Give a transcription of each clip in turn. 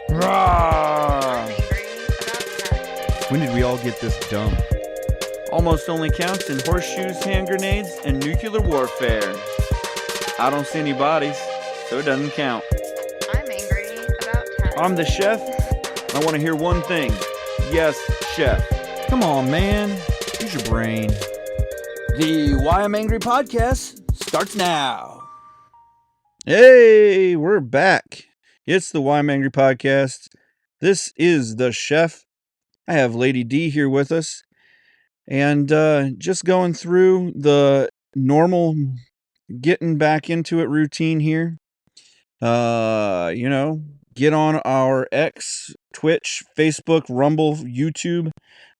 I'm Rah! angry about taxes. When did we all get this dumb? Almost only counts in horseshoes, hand grenades, and nuclear warfare. I don't see any bodies, so it doesn't count. I'm angry about taxes. I'm the chef. I want to hear one thing. Yes, chef. Come on, man. Use your brain. The Why I'm Angry podcast starts now. Hey, we're back. It's the Why I'm Angry podcast. This is the chef. I have Lady D here with us. And just going through the normal getting back into it routine here. Get on our X, Twitch, Facebook, Rumble, YouTube,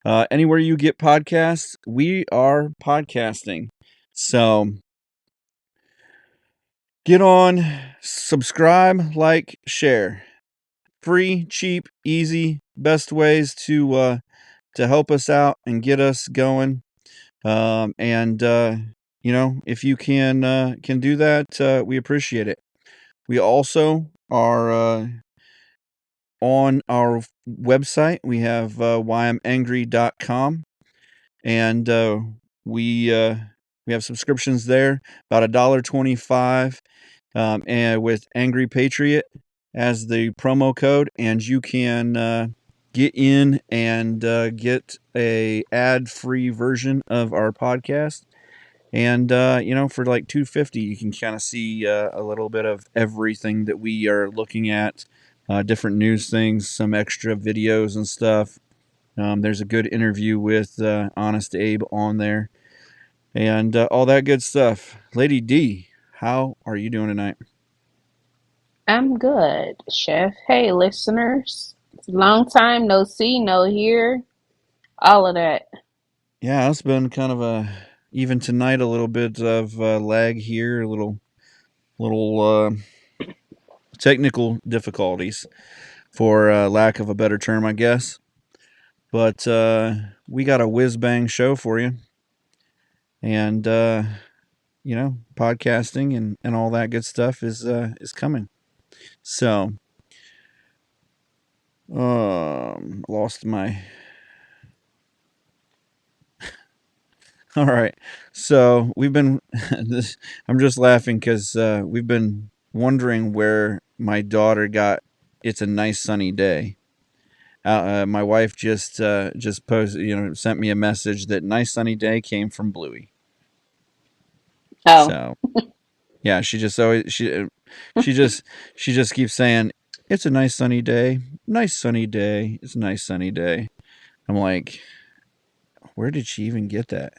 anywhere you get podcasts, we are podcasting. So get on, subscribe, like, share. Free, cheap, easy, best ways to help us out and get us going. If you can do that, we appreciate it. We also are on our website. We have whyimangry.com, and we have subscriptions there, about $1.25, and with Angry Patriot as the promo code, and you can get in and get a ad-free version of our podcast. And for like $2.50, you can kind of see a little bit of everything that we are looking at, different news things, some extra videos and stuff. There's a good interview with Honest Abe on there, and all that good stuff. Lady D, how are you doing tonight? I'm good, Chef. Hey, listeners. Long time no see, no hear, all of that. Yeah, it's been kind of even tonight, a little bit of lag here, a little technical difficulties, for lack of a better term, I guess. But we got a whiz bang show for you, and podcasting and all that good stuff is coming. So, lost my. All right, so we've been. I'm just laughing because we've been wondering where my daughter got. It's a nice sunny day. My wife just posted, sent me a message that nice sunny day came from Bluey. Oh, So yeah, she just always she just keeps saying it's a nice sunny day, nice sunny day, it's a nice sunny day. I'm like, where did she even get that?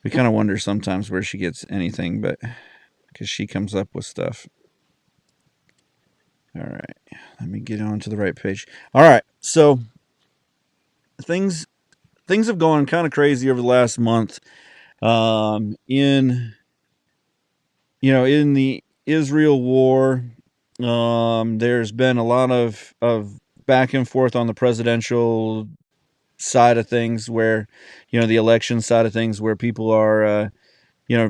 We kind of wonder sometimes where she gets anything, but because she comes up with stuff. All right, let me get on to the right page. All right, so things things have gone kind of crazy over the last month. In the Israel war, there's been a lot of back and forth on the presidential side of things, where the election side of things, where people are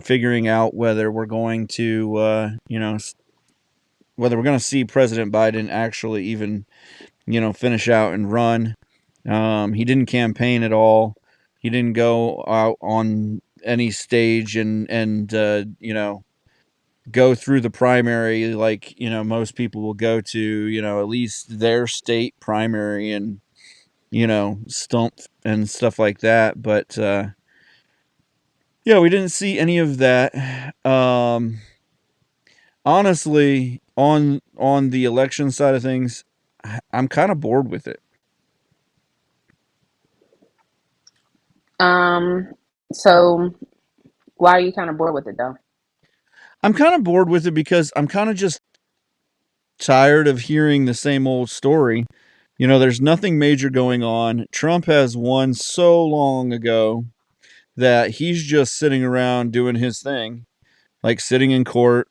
figuring out whether we're going to whether we're going to see President Biden actually even finish out and run. He didn't campaign at all. He didn't go out on any stage and go through the primary like most people will go to at least their state primary and stump and stuff like that. But yeah, we didn't see any of that. Honestly, on the election side of things, I'm kind of bored with it. um, so why are you kind of bored with it though? I'm kind of bored with it because I'm kind of just tired of hearing the same old story. There's nothing major going on. Trump has won so long ago that he's just sitting around doing his thing, like sitting in court,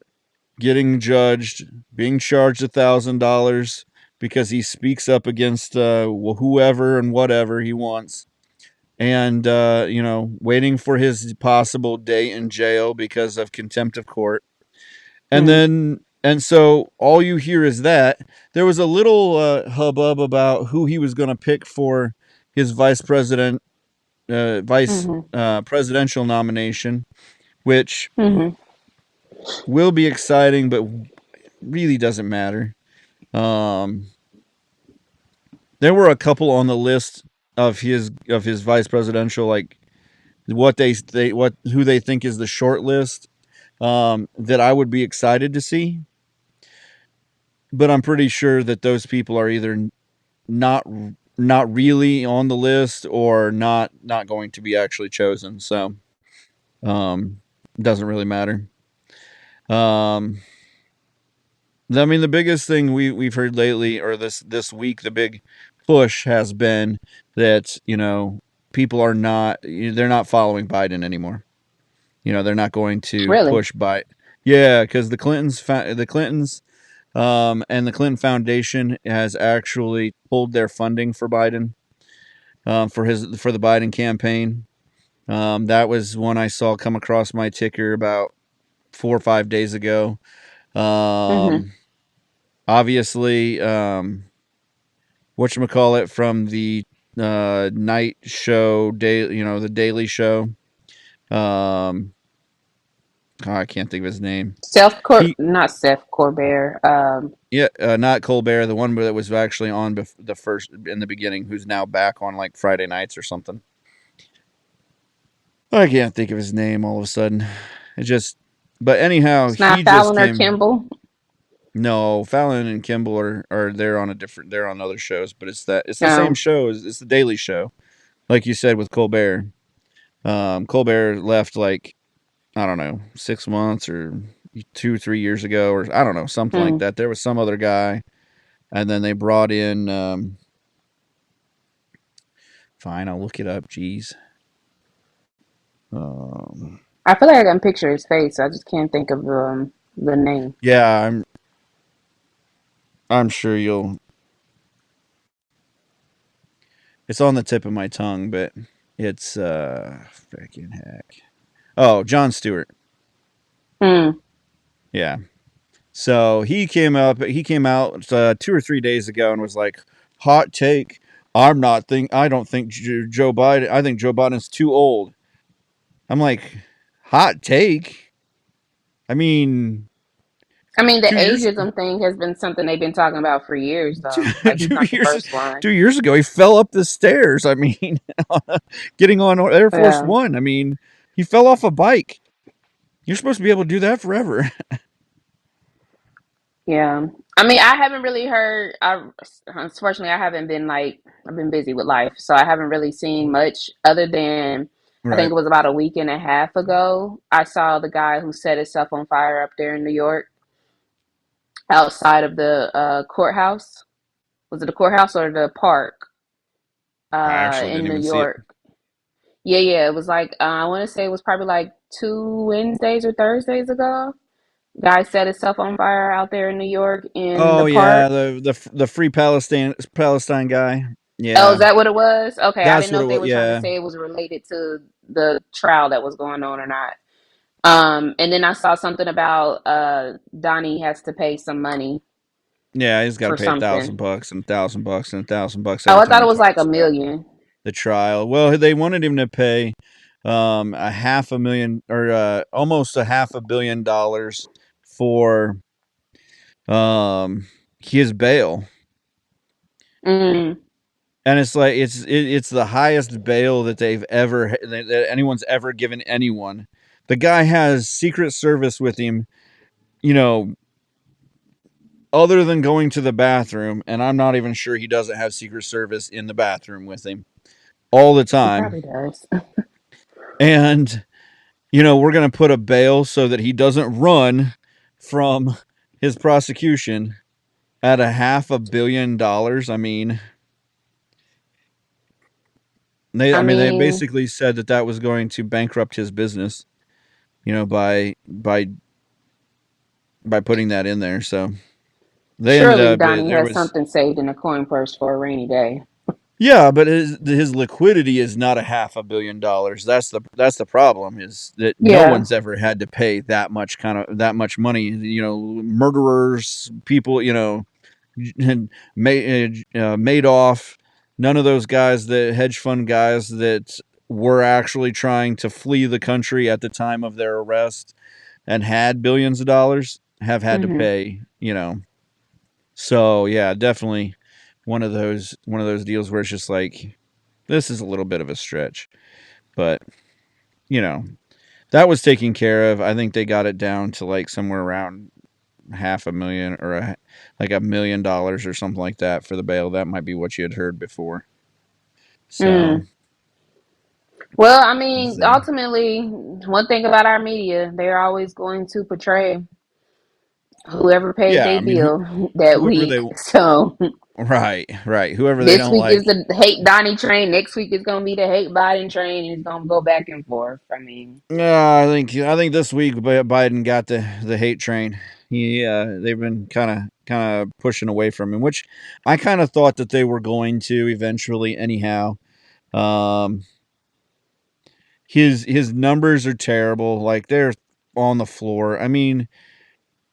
getting judged, being charged $1,000 because he speaks up against whoever and whatever he wants, and waiting for his possible day in jail because of contempt of court. And Mm. then And so all you hear is that. There was a little hubbub about who he was going to pick for his vice Hmm. presidential nomination, which Hmm. will be exciting, but really doesn't matter. Um, there were a couple on the list of his vice presidential, like what they what who they think is the short list, that I would be excited to see. But I'm pretty sure that those people are either not not really on the list or not going to be actually chosen. So it doesn't really matter. Um, I mean, the biggest thing we've heard lately, or this week, the big push has been that people are not they're not following Biden anymore. They're not going to Really? push Biden. Yeah, because the Clintons and the Clinton Foundation has actually pulled their funding for Biden, for the Biden campaign. That was one I saw come across my ticker about 4 or 5 days ago. Hmm. Um, Obviously, whatchamacallit from the night show, the Daily Show. Um, I can't think of his name. He, Not Seth Corbett. yeah, not Colbert, the one that was actually on the first in the beginning, who's now back on like Friday nights or something. I can't think of his name all of a sudden. It just, but anyhow, It's he not just Fallon or came. Kimball. No, Fallon and Kimball are they're on other shows, but it's the same No. show. It's the Daily Show, like you said with Colbert. Colbert left like, I don't know, 6 months or 2 3 years ago, or I don't know, something like Mm. that. There was some other guy, and then they brought in. Fine, I'll look it up. Jeez. Um, I feel like I can picture his face. I just can't think of the name. yeah, I'm sure you'll. It's on the tip of my tongue, but it's freaking heck. Oh, Jon Stewart. Hmm. Yeah. So He came out 2 or 3 days ago and was like, "Hot take. I don't think Joe Biden. I think Joe Biden's too old." I'm like, "Hot take." I mean, I mean, the 2 years, ageism thing has been something they've been talking about for years, though. Like, he's two not the years, first one. 2 years ago, he fell up the stairs. I mean, getting on Air Force Yeah. One. I mean, he fell off a bike. You're supposed to be able to do that forever. Yeah. I mean, I haven't really heard. Unfortunately, I haven't been like, I've been busy with life, so I haven't really seen much other than I think Right. it was about a week and a half ago. I saw the guy who set himself on fire up there in New York, outside of the courthouse. Was it the courthouse or the park I actually in didn't New even see it. York? Yeah, yeah. It was like I want to say it was probably like 2 Wednesdays or Thursdays ago. Guy set himself on fire out there in New York in the Oh yeah, park. the Free Palestine guy. Oh, is Yeah, that what it was? Okay, I that's didn't know what it if they was. were trying to Yeah, say it was related to the trial that was going on or not. And then I saw something about Donnie has to pay some money yeah, he's got to for pay a something. thousand bucks and $1,000 and $1,000 Oh, every I time thought it he was like talks a about million. the trial. Well, they wanted him to pay a half a million or almost $500 million for his bail, Mm. and it's like it's the highest bail that that anyone's ever given anyone. The guy has Secret Service with him, you know, other than going to the bathroom, and I'm not even sure he doesn't have Secret Service in the bathroom with him all the He time. probably does. And, we're going to put a bail so that he doesn't run from his prosecution at $500 million. I mean, I they mean, basically said that was going to bankrupt his business, by putting that in there. So they ended surely up, Donnie there has was, something saved in a coin purse for a rainy day. Yeah, but his liquidity is not $500 million. That's the problem, is that no Yeah. one's ever had to pay that much money. Murderers, people, Madoff, none of those guys, the hedge fund guys that were actually trying to flee the country at the time of their arrest and had billions of dollars, have had to Hmm. pay. So yeah, definitely one of those deals where it's just like, this is a little bit of a stretch, but you know that was taken care of. I think they got it down to like somewhere around $500,000 or like $1 million or something like that for the bail. That might be what you had heard before. So, Mm. Well, I mean, so ultimately, one thing about our media, they're always going to portray whoever paid yeah, their I mean, bill that whoever week. they So right, whoever they this don't week is like. the hate Donnie train. Next week is going to be the hate Biden train. And it's going to go back and forth. I mean, Yeah, I think this week Biden got the hate train. They've been kind of pushing away from him, which I kind of thought that they were going to eventually. Anyhow, um, his numbers are terrible. Like, they're on the floor. I mean,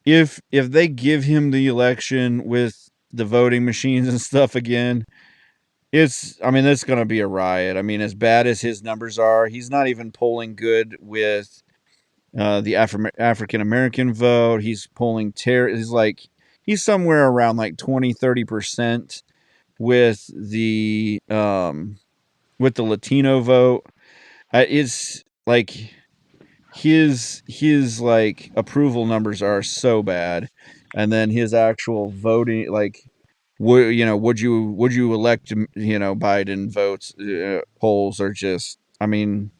if they give him the election with the voting machines and stuff again, it's going to be a riot. I mean, as bad as his numbers are, he's not even polling good with the African American vote. He's polling he's somewhere around like 20-30% with the Latino vote. It's like his like approval numbers are so bad, and then his actual voting, like, would you elect Biden votes, polls are just, I mean,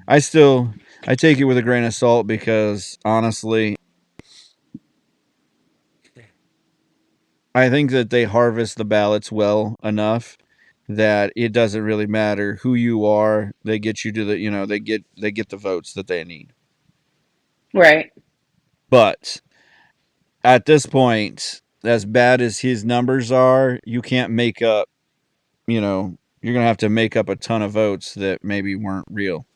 I still I take it with a grain of salt, because honestly, I think that they harvest the ballots well enough that it doesn't really matter who you are. They get you to they get the votes that they need. right. But at this point, as bad as his numbers are, you can't make up, you're going to have to make up a ton of votes that maybe weren't real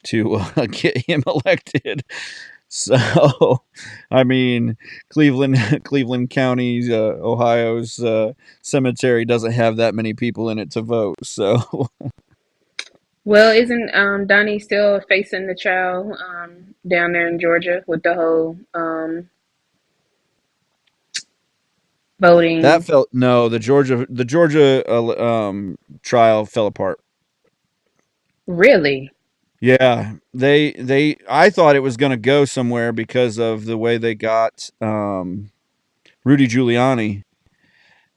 to get him elected. So, I mean, Cleveland County, Ohio's cemetery doesn't have that many people in it to vote. So, Well, isn't Donnie still facing the trial down there in Georgia with the whole that voting? felt no, the Georgia trial fell apart. Really? Yeah, I thought it was going to go somewhere because of the way they got Rudy Giuliani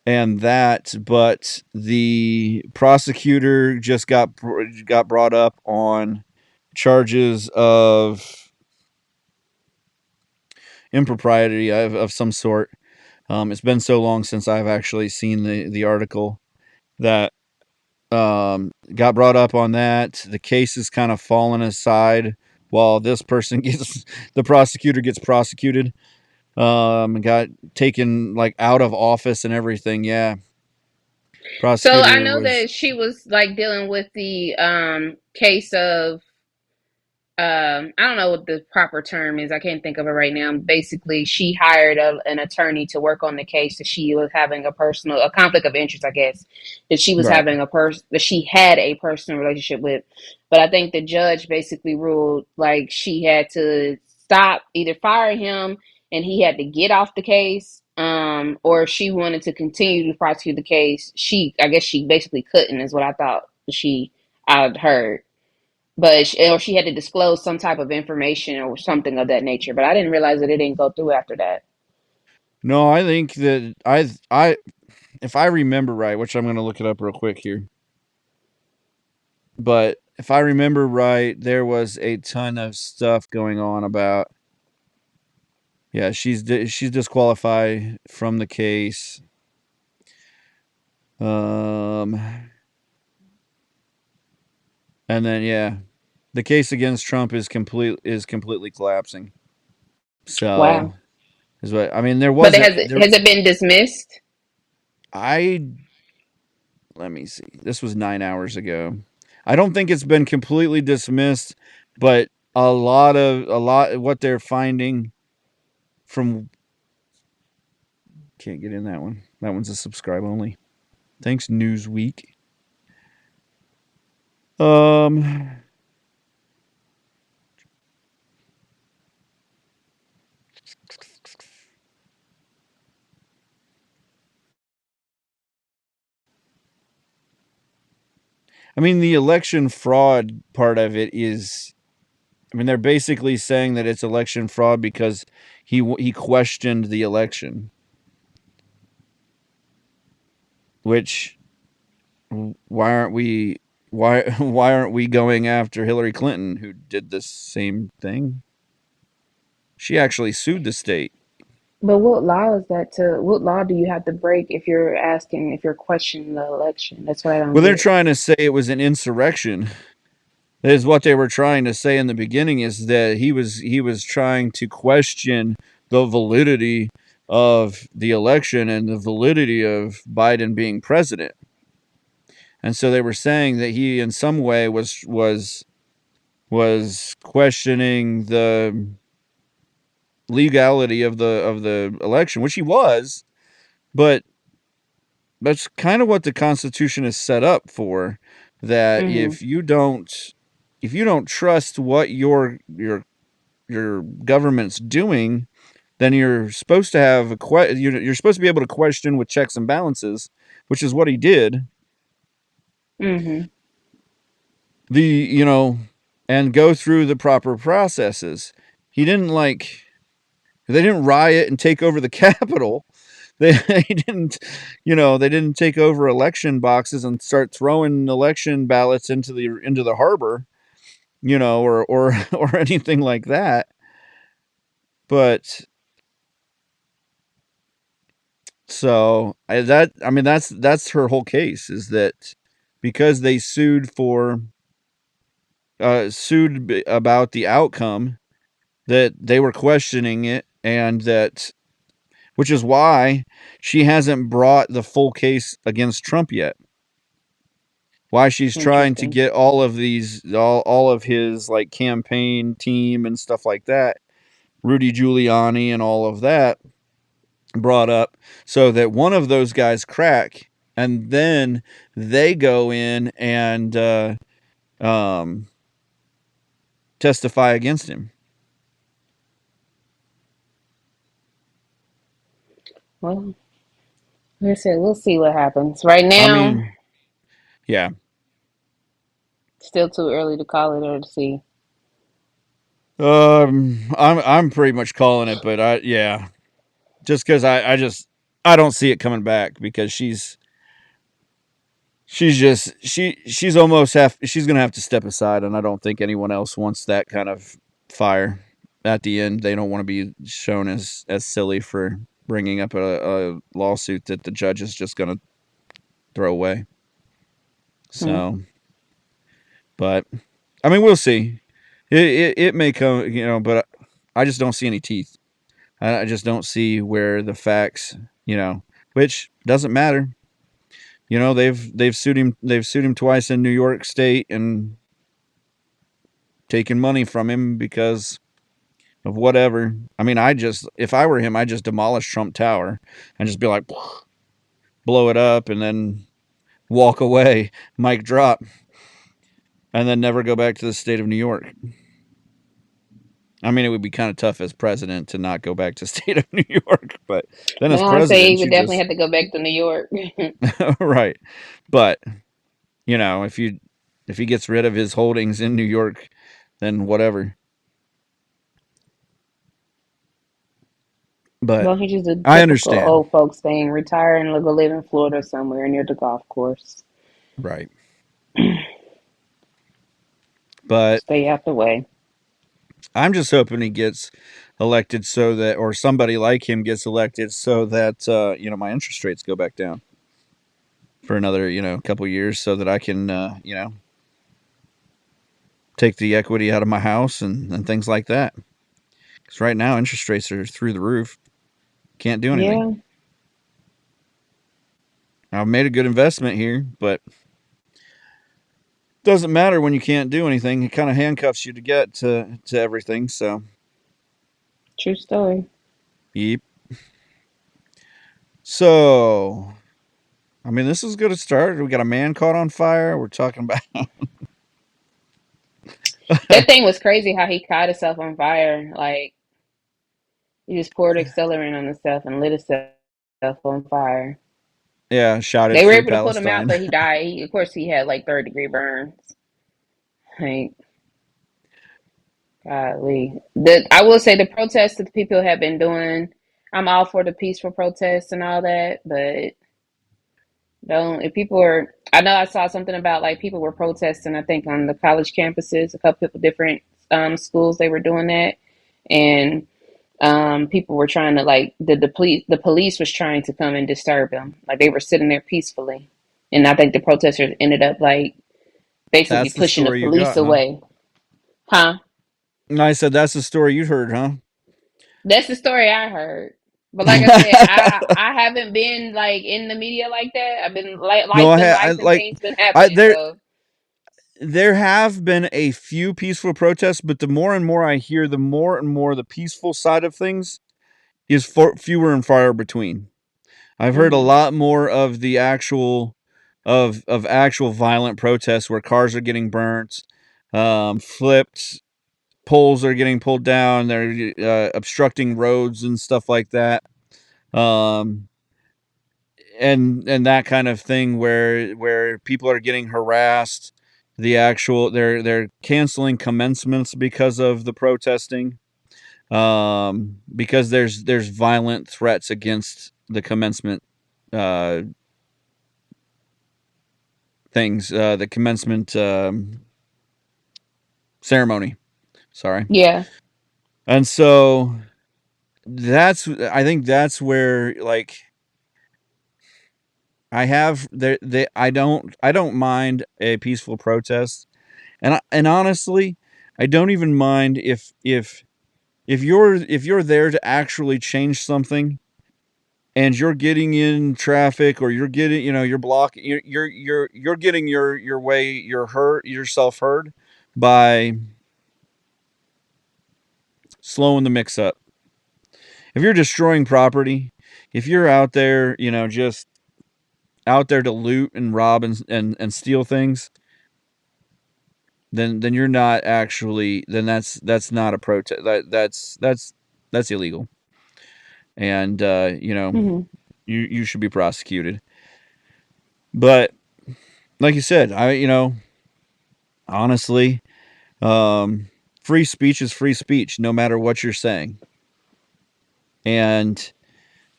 and that, but the prosecutor just got brought up on charges of impropriety of some sort. It's been so long since I've actually seen the article that got brought up on that. The case is kind of fallen aside while this person gets the prosecutor gets prosecuted. Got taken like out of office and everything. Yeah, So I prosecutor know was that she was like dealing with the case of I don't know what the proper term is. I can't think of it right now. Basically, she hired an attorney to work on the case that she was having a conflict of interest, I guess, that she was right. having that she had a personal relationship with. But I think the judge basically ruled like she had to stop, either fire him and he had to get off the case, or if she wanted to continue to prosecute the case, I guess she basically couldn't, is what I'd heard, but or she had to disclose some type of information or something of that nature. But I didn't realize that it didn't go through after that. No, I think that if I remember right, which I'm going to look it up real quick here, but if I remember right, there was a ton of stuff going on about. Yeah, she's disqualified from the case. Um, and then yeah, the case against Trump is completely collapsing. So, Wow. is what I mean. There But wasn't there. has it been dismissed? I let me see. This was 9 hours ago. I don't think it's been completely dismissed, but a lot of what they're finding from can't get in that one. That one's a subscribe only. Thanks, Newsweek. I mean, the election fraud part of it is, I mean, they're basically saying that it's election fraud because he questioned the election, which why aren't we going after Hillary Clinton, who did the same thing? She actually sued the state. But what law is that to? What law do you have to break if you're questioning the election? That's what I don't Well, they're get. trying to say it was an insurrection. That is what they were trying to say in the beginning, is that he was trying to question the validity of the election and the validity of Biden being president. And so they were saying that he in some way was questioning the legality of the election, which he was, but that's kind of what the Constitution is set up for, that Mm-hmm. if you don't trust what your government's doing, then you're supposed to have you're supposed to be able to question with checks and balances, which is what he did. Mm-hmm. And go through the proper processes. They didn't riot and take over the Capitol. They didn't take over election boxes and start throwing election ballots into the harbor, or anything like that. But so that's her whole case, is that because they sued about the outcome, that they were questioning it, and that, which is why she hasn't brought the full case against Trump yet. Why she's trying to get all of his like campaign team and stuff like that, Rudy Giuliani and all of that, brought up, so that one of those guys crack, and then they go in and testify against him. Well, like I said, we'll see what happens. Right now, Yeah. still too early to call it or to see. I'm pretty much calling it, but just because I don't see it coming back, because she's almost she's gonna have to step aside, and I don't think anyone else wants that kind of fire at the end. They don't want to be shown as silly for bringing up a lawsuit that the judge is just gonna throw away. So, but I mean, we'll see. It may come, but I just don't see any teeth. I just don't see where the facts, which doesn't matter. They've sued him twice in New York State and taken money from him because of whatever. I mean, if I were him, I'd just demolish Trump Tower and just be like, blow it up and then walk away, mic drop, and then never go back to the state of New York. I mean, it would be kind of tough as president to not go back to the state of New York, but then as president, he would definitely have to go back to New York. Right. But if he gets rid of his holdings in New York, then whatever. But he's just a I understand. old folks thing. Retire and go live in Florida somewhere near the golf course. Right. But stay out the way. I'm just hoping he gets elected or somebody like him gets elected, so that my interest rates go back down for another couple years, so that I can take the equity out of my house and things like that. Because right now interest rates are through the roof. Can't do anything. I've made a good investment here, but doesn't matter when you can't do anything. It kind of handcuffs you to get to everything. So, True story. yep. So, I mean, this is good to start. We got a man caught on fire. We're talking about. That thing was crazy how he caught himself on fire. Like he just poured accelerant on himself and lit himself on fire. Yeah, shouted They were free able to put him out, Palestine. but he died. Of course, he had like 3rd-degree burns. Like, golly. I will say the protests that the people have been doing, I'm all for the peaceful protests and all that, but don't, if people are, I know I saw something about like people were protesting, I think on the college campuses, a couple of different schools, they were doing that. And people were trying to like, the police was trying to come and disturb them. Like they were sitting there peacefully. And I think the protesters ended up like basically That's the pushing the story you police got, huh? away. Huh? And I said, that's the story you'd heard, huh? That's the story I heard. But like I said, I haven't been like in the media like that. I've been like No, life been I life and like things been I happening. there So there have been a few peaceful protests, but the more and more I hear, the more and more the peaceful side of things is fewer and far between. I've heard a hmm lot more of the actual of actual violent protests where cars are getting burnt, flipped, poles are getting pulled down, they're obstructing roads and stuff like that. Um, and that kind of thing where people are getting harassed. They're canceling commencements because of the protesting. Because there's violent threats against the commencement uh things, the commencement ceremony. Sorry. yeah. And so I think that's where like I don't mind a peaceful protest. And honestly, I don't even mind if you're there to actually change something and you're getting in traffic or you're getting, you're blocking, you're getting your way, yourself heard by slowing the mix up. If you're destroying property, if you're out there, just out there to loot and rob and steal things, then you're not actually, then that's not a protest. That's illegal. And hmm you should be prosecuted. But like you said, honestly, um, free speech is free speech, no matter what you're saying. And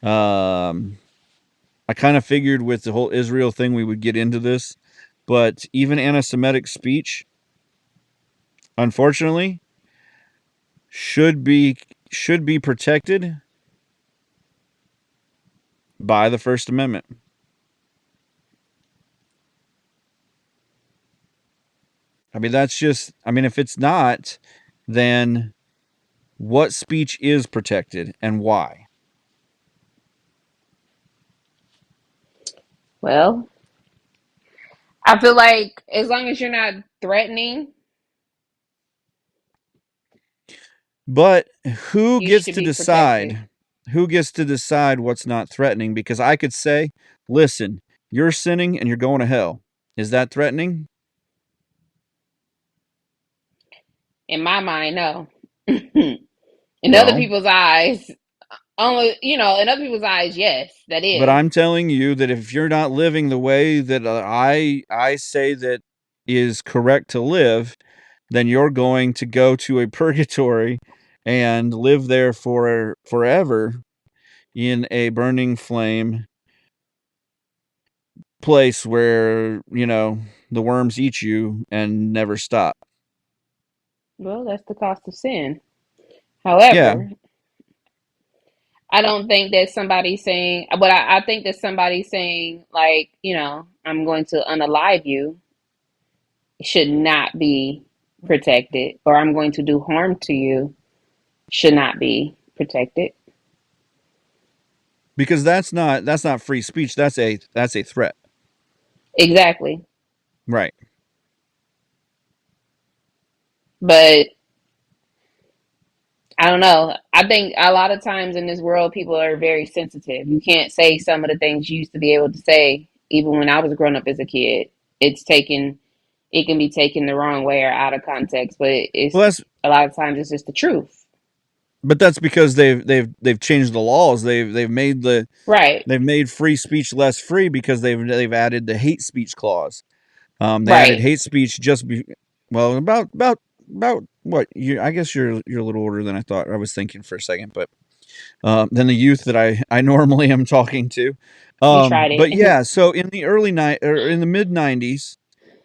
um, I kind of figured with the whole Israel thing we would get into this, but even anti-Semitic speech, unfortunately, should be protected by the First Amendment. I mean, if it's not, then what speech is protected and why? Well, I feel like as long as you're not threatening, But who you gets should to be protected. decide? Who gets to decide what's not threatening? Because I could say, listen, you're sinning and you're going to hell. Is that threatening? In my mind, no. In other Well, people's eyes, only in other people's eyes, yes, that but is. I'm telling you that if you're not living the way that I say that is correct to live, then you're going to go to a purgatory and live there for forever in a burning flame place where, the worms eat you and never stop. Well, that's the cost of sin. Yeah, However, I don't think that somebody's saying, but I think that somebody's saying, like, I'm going to unalive you should not be protected, or I'm going to do harm to you should not be protected. because that's not free speech. That's a threat. Exactly. Right. But I don't know. I think a lot of times in this world, people are very sensitive. You can't say some of the things you used to be able to say, even when I was growing up as a kid. It can be taken the wrong way or out of context, but Well, it's a lot of times it's just the truth. but that's because they've changed the laws. They've made free speech less free because they've added the hate speech clause. They added Right. hate speech well, about what you. I guess you're a little older than I thought. I was thinking for a second, but than the youth that I normally am talking to. You tried But it. yeah, so in the early night or in the mid '90s,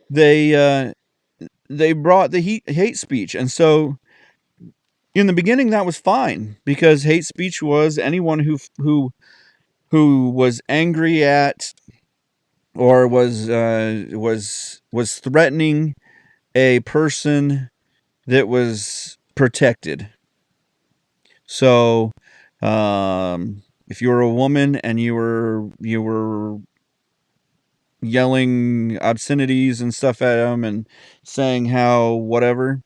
they brought the hate speech, and so in the beginning that was fine because hate speech was anyone who was angry at or was threatening a person that was protected. So, if you were a woman and you were yelling obscenities and stuff at them and saying how whatever,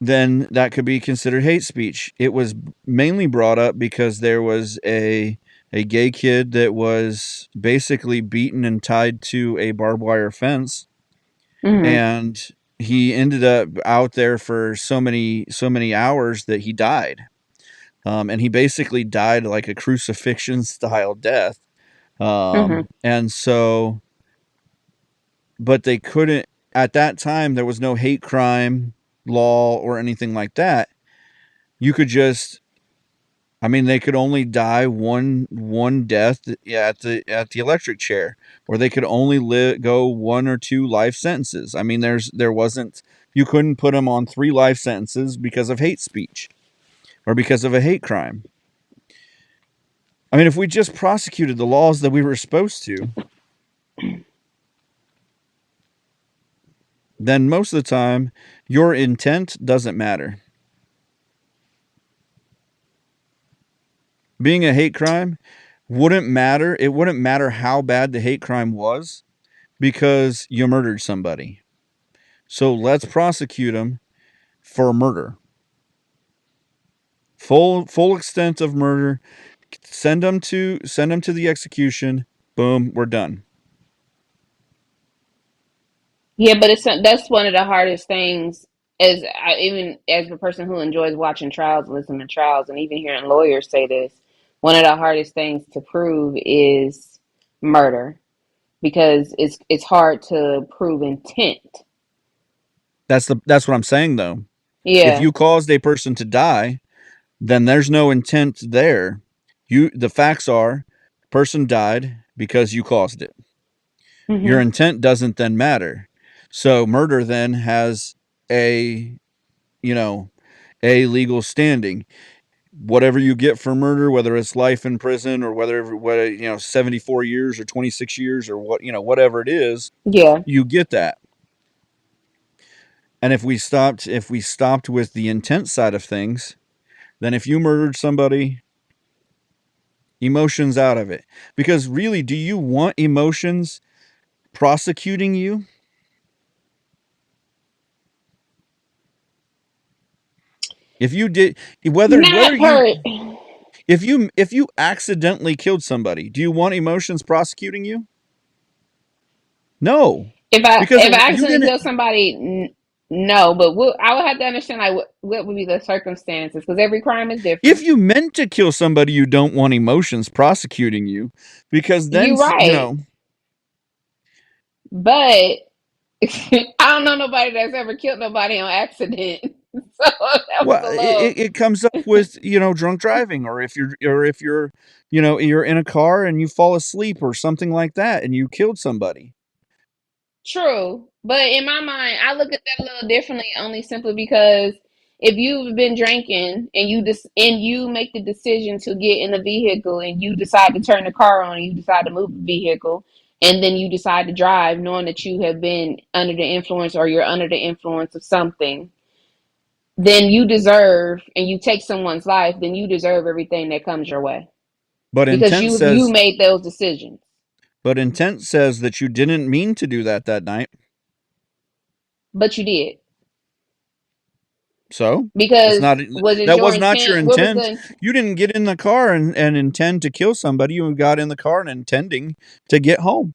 then that could be considered hate speech. It was mainly brought up because there was a gay kid that was basically beaten and tied to a barbed wire fence, Hmm. and he ended up out there for so many hours that he died. And he basically died like a crucifixion style death. Hmm. And so, but they couldn't, at that time, there was no hate crime law or anything like that. You could just, I mean, they could only die one death at the electric chair, or they could only go 1 or 2 life sentences. I mean, there wasn't, you couldn't put them on 3 life sentences because of hate speech or because of a hate crime. I mean, if we just prosecuted the laws that we were supposed to, then most of the time your intent doesn't matter. Being a hate crime wouldn't matter. It wouldn't matter how bad the hate crime was because you murdered somebody. So let's prosecute them for murder. Full extent of murder. Send them to the execution. Boom, we're done. Yeah, but that's one of the hardest things. Even as the person who enjoys watching trials, listening to trials, and even hearing lawyers say this, one of the hardest things to prove is murder because it's hard to prove intent. That's what I'm saying though. If Yeah. you caused a person to die, then there's no intent there. The facts are person died because you caused it. Your Hmm. intent doesn't then matter. So murder then has a you know a legal standing. Whatever you get for murder, whether it's life in prison or whether 74 years or 26 years or whatever it is, Yeah. you get that. And if we stopped with the intent side of things, then if you murdered somebody, emotions out of it. Because really, do you want emotions prosecuting you? If you did, whether Not you per. if you accidentally killed somebody, do you want emotions prosecuting you? No, because If I you accidentally didn't. kill somebody, no. But I would have to understand like what would be the circumstances because every crime is If different. you meant to kill somebody, you don't want emotions prosecuting you, because then You're right, but I don't know nobody that's ever killed nobody on accident. So that was well, a little it comes up with drunk driving, or if you're you're in a car and you fall asleep or something like that, and you killed somebody. true. But in my mind, I look at that a little differently, only simply because if you've been drinking and you make the decision to get in the vehicle and you decide to turn the car on and you decide to move the vehicle and then you decide to drive knowing that you have been under the influence or you're under the influence of something, then you deserve and you take someone's life, then you deserve everything that comes your way. But because intent you says made those decisions. that you didn't mean to do that night. But you did. So it's Because not was it that your was not your intent? What was intent. the You didn't get in the car and intend to kill somebody. You got in the car and intending to get home.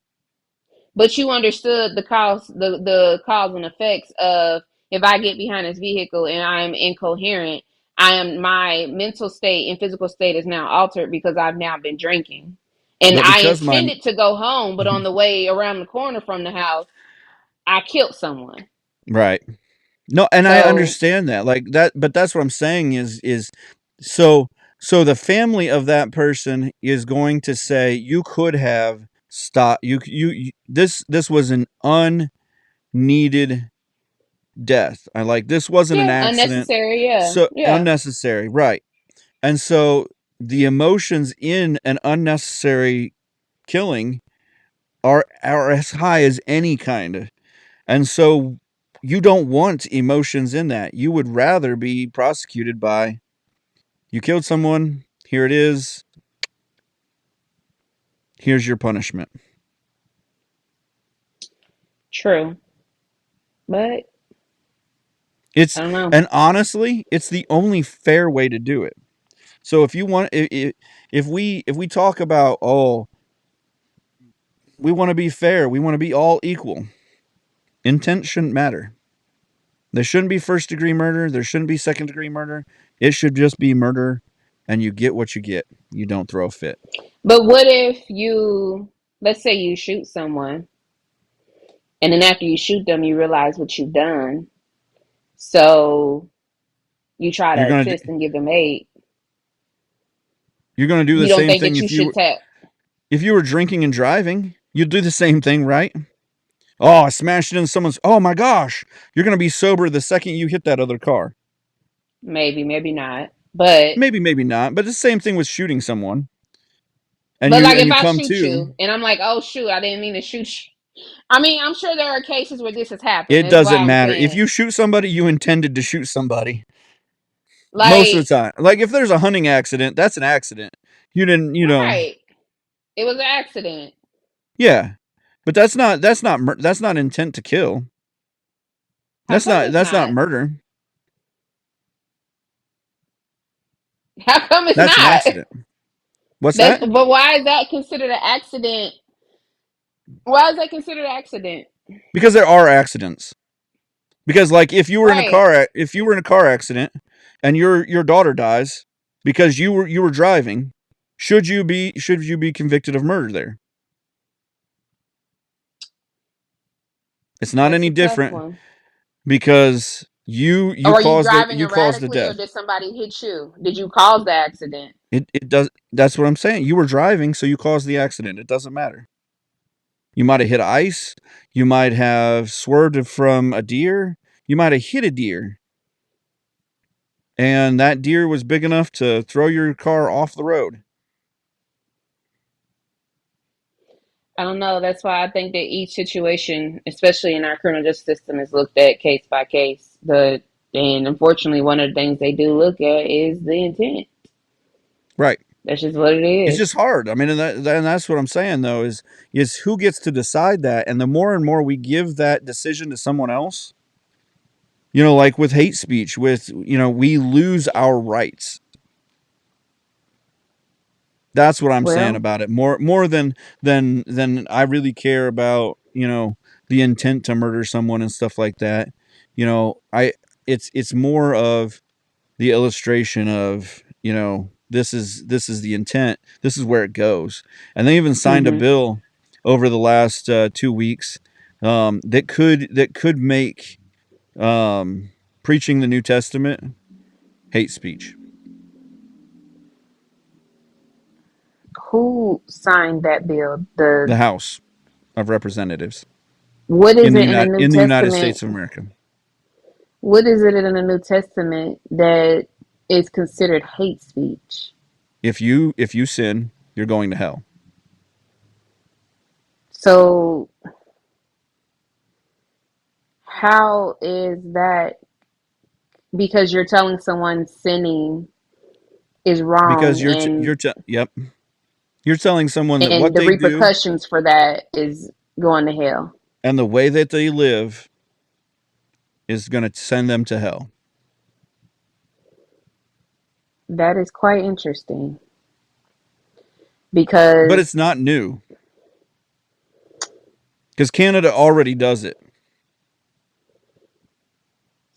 but you understood the cause and effects of, if I get behind this vehicle and I'm incoherent, my mental state and physical state is now altered because I've now been drinking. And But I because my intended to go home, but on the way around the corner from the house, I killed someone. right. No, and I So understand that. Like that, but that's what I'm saying is so the family of that person is going to say you could have stopped this was an unneeded death. I like this wasn't an yeah, accident. unnecessary. Yeah, So yeah. unnecessary, right. And so the emotions in an unnecessary killing are as high as any kind. And so you don't want emotions in that. You would rather be prosecuted by you killed someone, here it is, here's your punishment. True. But It's I don't know. and honestly, it's the only fair way to do it. So if you want if we talk about we want to be fair, we want to be all equal. Intent shouldn't matter. There shouldn't be first degree murder. There shouldn't be second degree murder. It should just be murder, and you get what you get. You don't throw a fit. But what if let's say you shoot someone, and then after you shoot them, you realize what you've done. So you try You're to gonna assist and give them aid. you're gonna do the You don't same think thing that you should tap? if you were drinking and driving. You'd do the same thing, right? Oh, I smashed into someone's. Oh my gosh, you're gonna be sober the second you hit that other car. Maybe, maybe not. But Maybe not. But it's the same thing with shooting someone. And like if you I come shoot to. you and I'm like, oh shoot, I didn't mean to shoot you. I mean, I'm sure there are cases where this has happened. It That's why doesn't I'm matter. If saying, you shoot somebody, you intended to shoot somebody. Most of the like, time. Like if there's a hunting accident, that's an accident. You didn't, right? It was an accident. Yeah. But that's not intent to kill. How come it's That's not not? murder. How come it's That's an not? accident. What's that? But why is that considered an accident? Why is that considered an accident? Because there are accidents. Because like if you were in a Right. car accident and your daughter dies because you were driving, should you be convicted of murder there? It's not That's any a tough different one. because you Or are you driving caused the erratically, or death. did somebody hit you? Did you cause the accident? It does. That's what I'm saying. You were driving, so you caused the accident. It doesn't matter. You might have hit ice. You might have swerved from a deer. You might have hit a deer. And that deer was big enough to throw your car off the road. I don't know. That's why I think that each situation, especially in our criminal justice system, is looked at case by case. And unfortunately, one of the things they do look at is the intent. Right. That's just what it It's is. just hard. I mean, and that's what I'm saying though is who gets to decide that, and the more and more we give that decision to someone else, like with hate speech, we lose our rights. That's what I'm saying Well, about it. More than I really care about, the intent to murder someone and stuff like that. It's more of the illustration of, this is the intent. This is where it goes. And they even signed a hmm bill over the last 2 weeks that could make preaching the New Testament hate speech. who signed that bill? The House of Representatives What is it in the New in the United Testament? States of America. What is it in the New Testament that is considered hate speech? If you sin, you're going to hell. So how is that? Because you're telling someone sinning is Because wrong, and yep. You're telling someone that and what the they do repercussions for that is going to hell. and the way that they live is going to send them to hell. That is quite interesting But because it's not new because Canada already does it.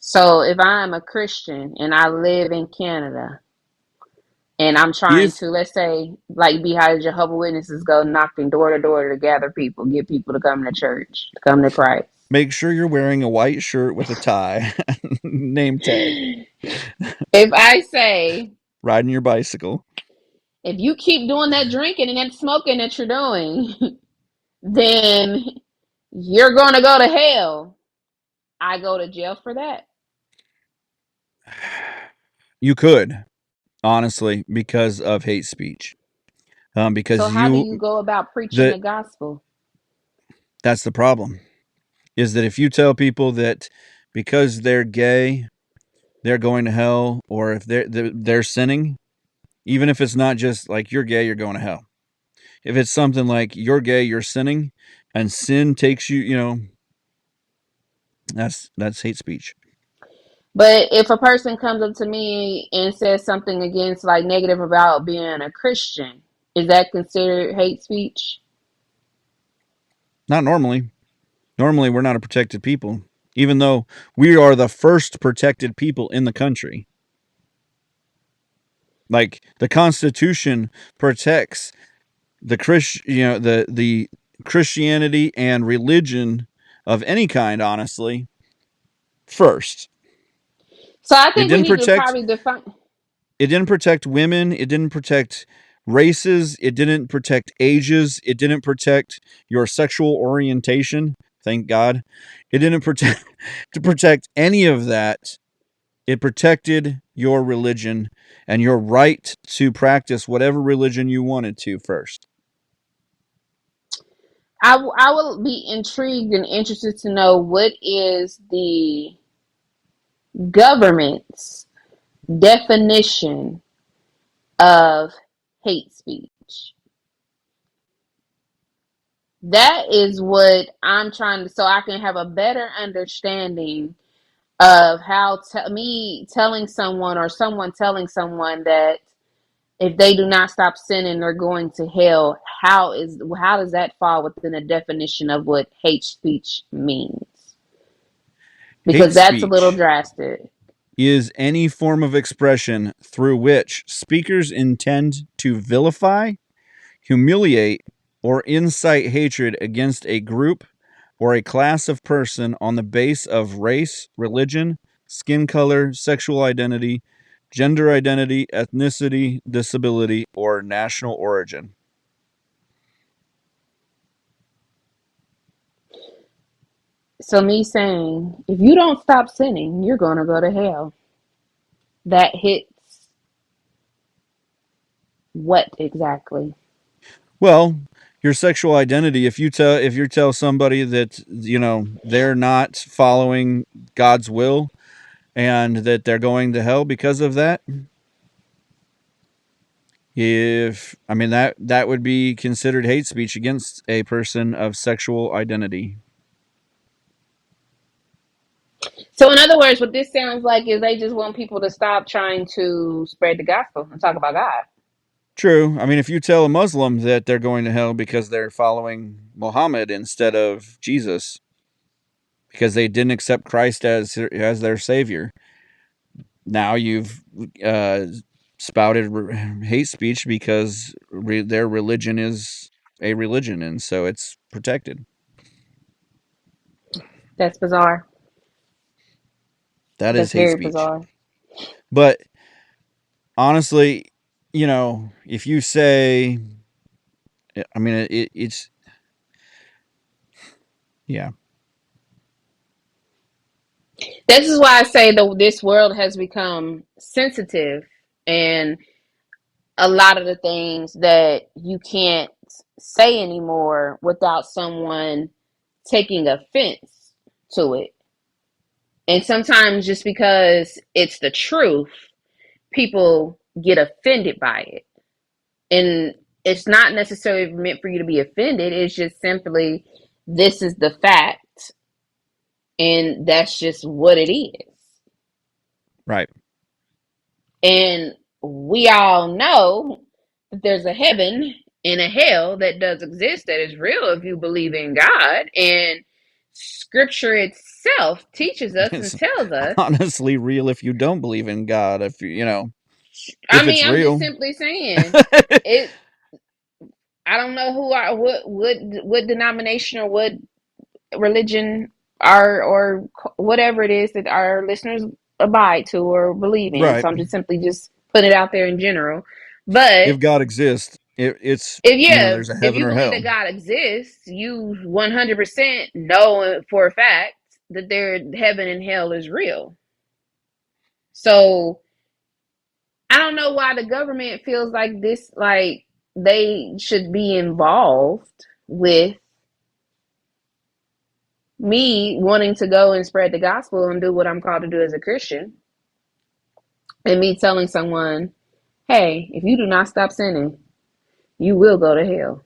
so if I'm a Christian and I live in Canada and I'm trying If to, let's say, like be how the Jehovah Witnesses go knocking door to door to gather people, get people to come to church, to come to Christ. make sure you're wearing a white shirt with a tie, name tag, If I say, riding your bicycle. if you keep doing that drinking and that smoking that you're doing, then you're going to go to hell. I go to jail for that. You could, honestly, because of hate speech. So Because how do you go about preaching the gospel? that's the problem. Is that if you tell people that because they're gay, they're going to hell, or if they're sinning, even if it's not just like you're gay, you're going to hell. If it's something like you're gay, you're sinning, and sin takes you, that's hate speech. But if a person comes up to me and says something against, like, negative about being a Christian, is that considered hate speech? Not normally. Normally, we're not a protected people, even though we are the first protected people in the country. Like the Constitution protects the the Christianity and religion of any kind, honestly, first. So I It think we didn't need to protect probably define. it didn't protect women, it didn't protect races, it didn't protect ages, it didn't protect your sexual orientation, thank God. It didn't protect to protect any of that. It protected your religion and your right to practice whatever religion you wanted to first. I will be intrigued and interested to know what is the government's definition of hate speech. That is what I'm trying to, so I can have a better understanding of how me telling someone or someone telling someone that if they do not stop sinning, they're going to hell. How does that fall within the definition of what hate speech means? Hate Because that's a little speech drastic. is any form of expression through which speakers intend to vilify, humiliate, or incite hatred against a group or a class of person on the base of race, religion, skin color, sexual identity, gender identity, ethnicity, disability, or national origin. So me saying, if you don't stop sinning, you're going to go to hell. That hits what exactly? Well, your sexual identity, if you tell somebody that they're not following God's will and that they're going to hell because of that, that would be considered hate speech against a person of sexual identity. So in other words, what this sounds like is they just want people to stop trying to spread the gospel and talk about God. True. I mean, if you tell a Muslim that they're going to hell because they're following Muhammad instead of Jesus, because they didn't accept Christ as their savior, now you've spouted hate speech because their religion is a religion, and so it's protected. That's bizarre. That is That's hate very speech. bizarre. But honestly, if you say, I mean, it's, yeah. This is why I say this world has become sensitive, and a lot of the things that you can't say anymore without someone taking offense to it. And sometimes just because it's the truth, people get offended by it. And it's not necessarily meant for you to be offended. It's just simply, this is the fact, and that's just what it is. Right. And we all know that there's a heaven and a hell that does exist, that is real if you believe in God. And scripture itself teaches us and It's tells us. honestly real if you don't believe in God. If you know, I if it's mean, I'm just real. simply saying it. I don't know who are what denomination or what religion are, or whatever it is that our listeners abide to or believe in. Right. So I'm just simply just putting it out there in general. But If God exists, it's, if you know, yeah, there's a if heaven you or believe hell. that God exists, you 100% know for a fact that there heaven and hell is real. So I don't know why the government feels like this, like they should be involved with me wanting to go and spread the gospel and do what I'm called to do as a Christian, and me telling someone, hey, if you do not stop sinning, you will go to hell.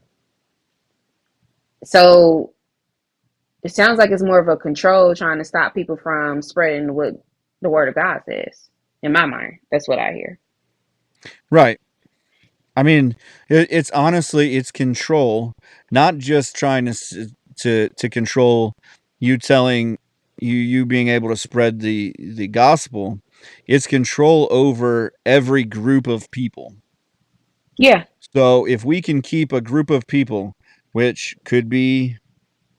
So it sounds like it's more of a control, trying to stop people from spreading what the word of God says. In my mind, that's what I hear. Right. I mean, it's honestly, it's control, not just trying to control you, telling you being able to spread the gospel. It's control over every group of people. Yeah. So if we can keep a group of people, which could be,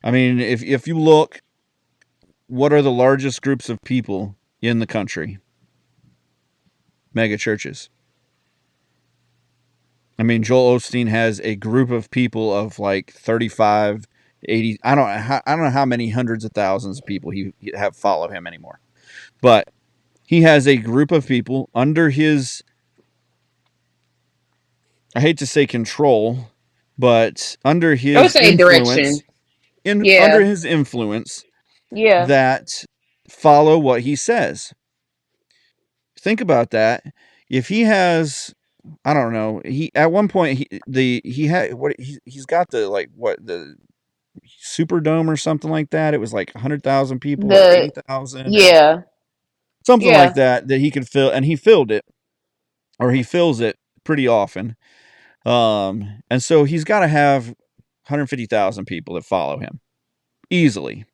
I mean, if you look, what are the largest groups of people in the country? Mega churches. I mean, Joel Osteen has a group of people of like 35, 80. I don't know how many hundreds of thousands of people he have follow him anymore. But he has a group of people under his, I hate to say control, but under I would his say direction. influence, under Yeah. his influence, Yeah. that follow what he says. Think about that. If he has, I don't know, he at one point he had what he's got the, like, what, the Superdome or something like that. It was like 100,000 people or The 80,000 or yeah. something like Yeah. that he could fill, and he filled it, or he fills it pretty often. And so he's got to have 150,000 people that follow him easily.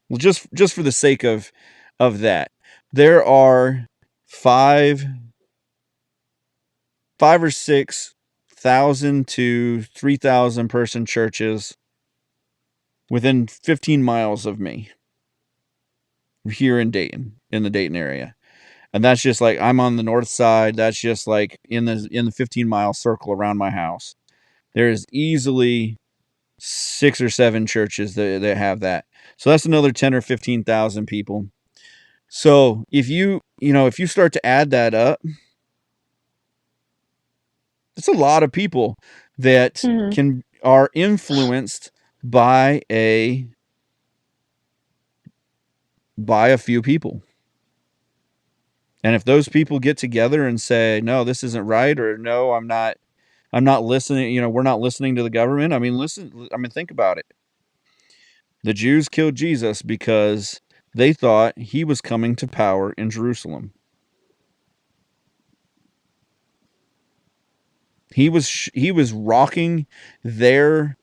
Well, just for the sake of that, there are five or 6,000 to 3,000 person churches within 15 miles of me here in Dayton, in the Dayton area. And that's just like, I'm on the north side. That's just like in the 15-mile circle around my house. There's easily 6 or 7 churches that have that. So that's another 10 or 15,000 people. So if you start to add that up, it's a lot of people that are influenced by a few people. And if those people get together and say, no, this isn't right, or no, I'm not listening, we're not listening to the government. I mean, think about it. The Jews killed Jesus because they thought he was coming to power in Jerusalem. He was rocking their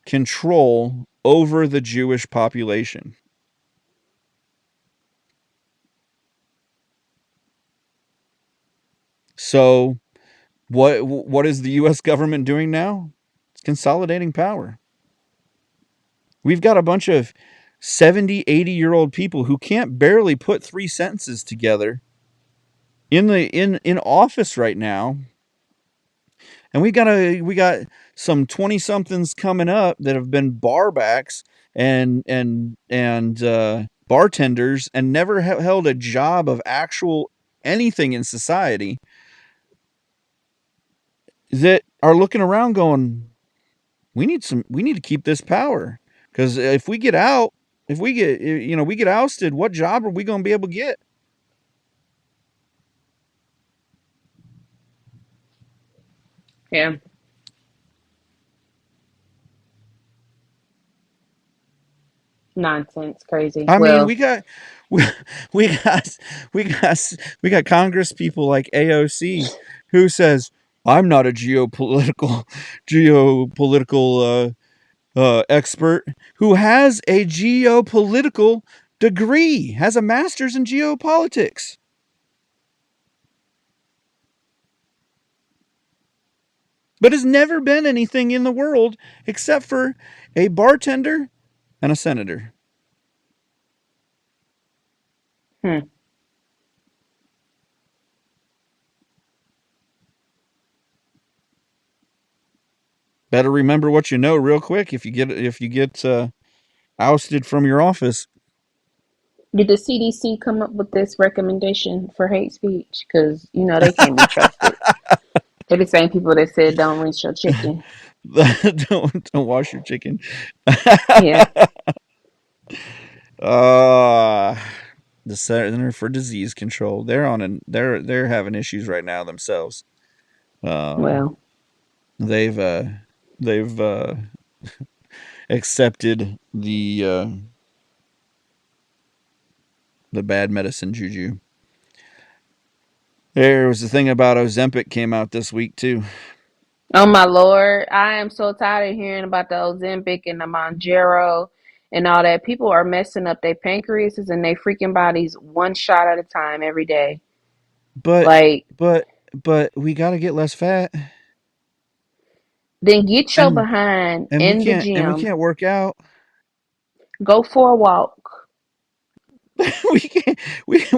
control over the Jewish population. So what is the US government doing now? It's consolidating power. We've got a bunch of 70, 80-year-old people who can't barely put 3 sentences together in office right now. And we got some 20-somethings coming up that have been barbacks and bartenders and never held a job of actual anything in society, that are looking around going, we need to keep this power, because if we get ousted, what job are we going to be able to get? Yeah. nonsense, crazy. I mean, Well, we, we got we got Congress people like AOC who says I'm not a geopolitical expert, who has a geopolitical degree, has a master's in geopolitics. But has never been anything in the world except for a bartender and a senator. hmm. Better remember what you know real quick if you get ousted from your office. Did the CDC come up with this recommendation for hate speech? Because they can't be trusted. They're the same people that said don't rinse your chicken. don't wash your chicken. Yeah. The Center for Disease Control. They're having issues right now themselves. Well, They've accepted the bad medicine juju. There was the thing about Ozempic came out this week too. oh my Lord, I am so tired of hearing about the Ozempic and the Mounjaro and all that. People are messing up their pancreases and their freaking bodies one shot at a time every day. But Like, but we got to get less fat, then get your and behind and we in the can't gym. work out. Go for a walk. we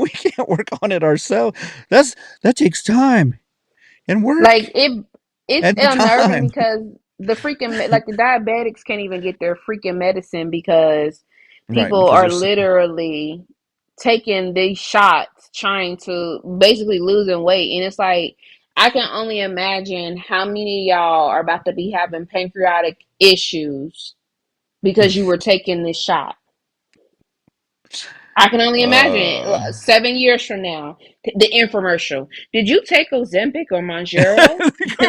can't work on it ourselves. That takes time and work Like it's and unnerving time. because the freaking like the diabetics can't even get their freaking medicine because Right, people because are there's literally taking these shots trying to basically losing weight, and it's like I can only imagine how many of y'all are about to be having pancreatic issues because you were taking this shot. I can only imagine uh 7 years from now, the infomercial. Did you take Ozempic or Mounjaro?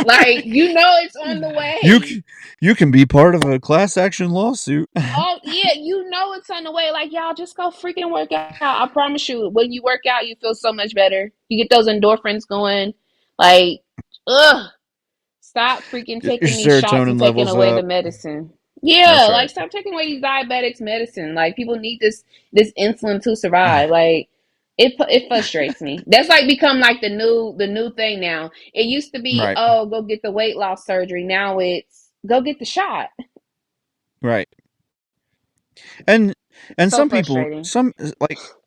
Like, it's on the you way. you can be part of a class action lawsuit. Oh, yeah, it's on the way. Like, y'all just go freaking work out. I promise you, when you work out, you feel so much better. You get those endorphins going. Like, ugh. Stop freaking Get your taking these shots and serotonin taking levels away the up. medicine. That's Yeah, like right. stop taking away these diabetics medicine. Like people need this insulin to survive. Like it frustrates me. That's like become like the new thing now. It used to be, Right. oh, go get the weight loss surgery. Now it's go get the shot. Right. And So some people, frustrating. some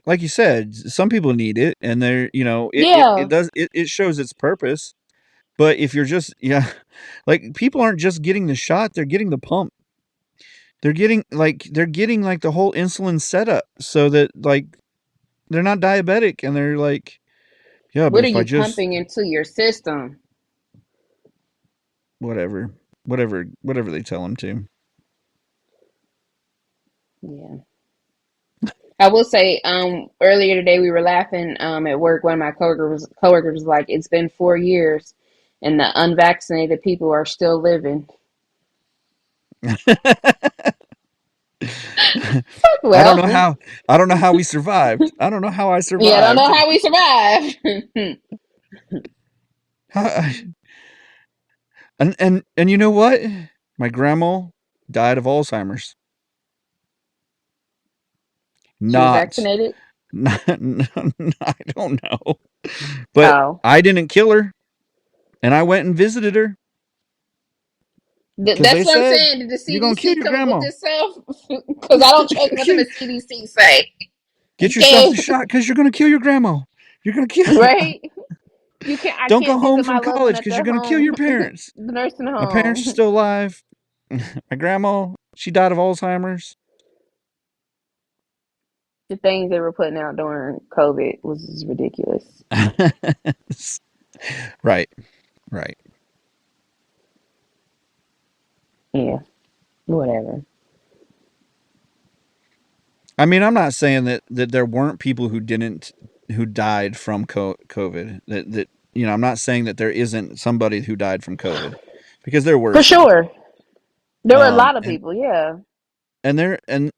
like you said, some people need it, and they're it Yeah. does it shows its purpose. But if you're just like people aren't just getting the shot, they're getting the pump. They're getting like the whole insulin setup so that like they're not diabetic, and they're like, yeah, but What are if I you just pumping into your system? whatever they tell them to. Yeah. I will say, earlier today we were laughing at work. One of my coworkers was like, "It's been 4 years, and the unvaccinated people are still living." I don't Well, know how we survived. I don't know how I yeah, I don't know survived. how we survived. And you know what? My grandma died of Alzheimer's. She was Not, vaccinated. not, I don't know, but Oh, I didn't kill her, and I went and visited her because they that's what I'm said saying. Did the you're gonna kill CDC your come up with grandma. this stuff? Because I don't trust nothing the CDC say. Get yourself Okay, the shot because you're gonna kill your grandma. You're gonna kill. right? I Don't go can't home visit my from loved one college at because you're their gonna kill your home, parents. the nursing My parents are home. still alive. My grandma, she died of Alzheimer's. The things they were putting out during COVID was ridiculous. Right, right. Yeah, whatever. I mean, I'm not saying that there weren't people who died from COVID. That I'm not saying that there isn't somebody who died from COVID, because there were For some. sure. There were a lot of And people, yeah. there and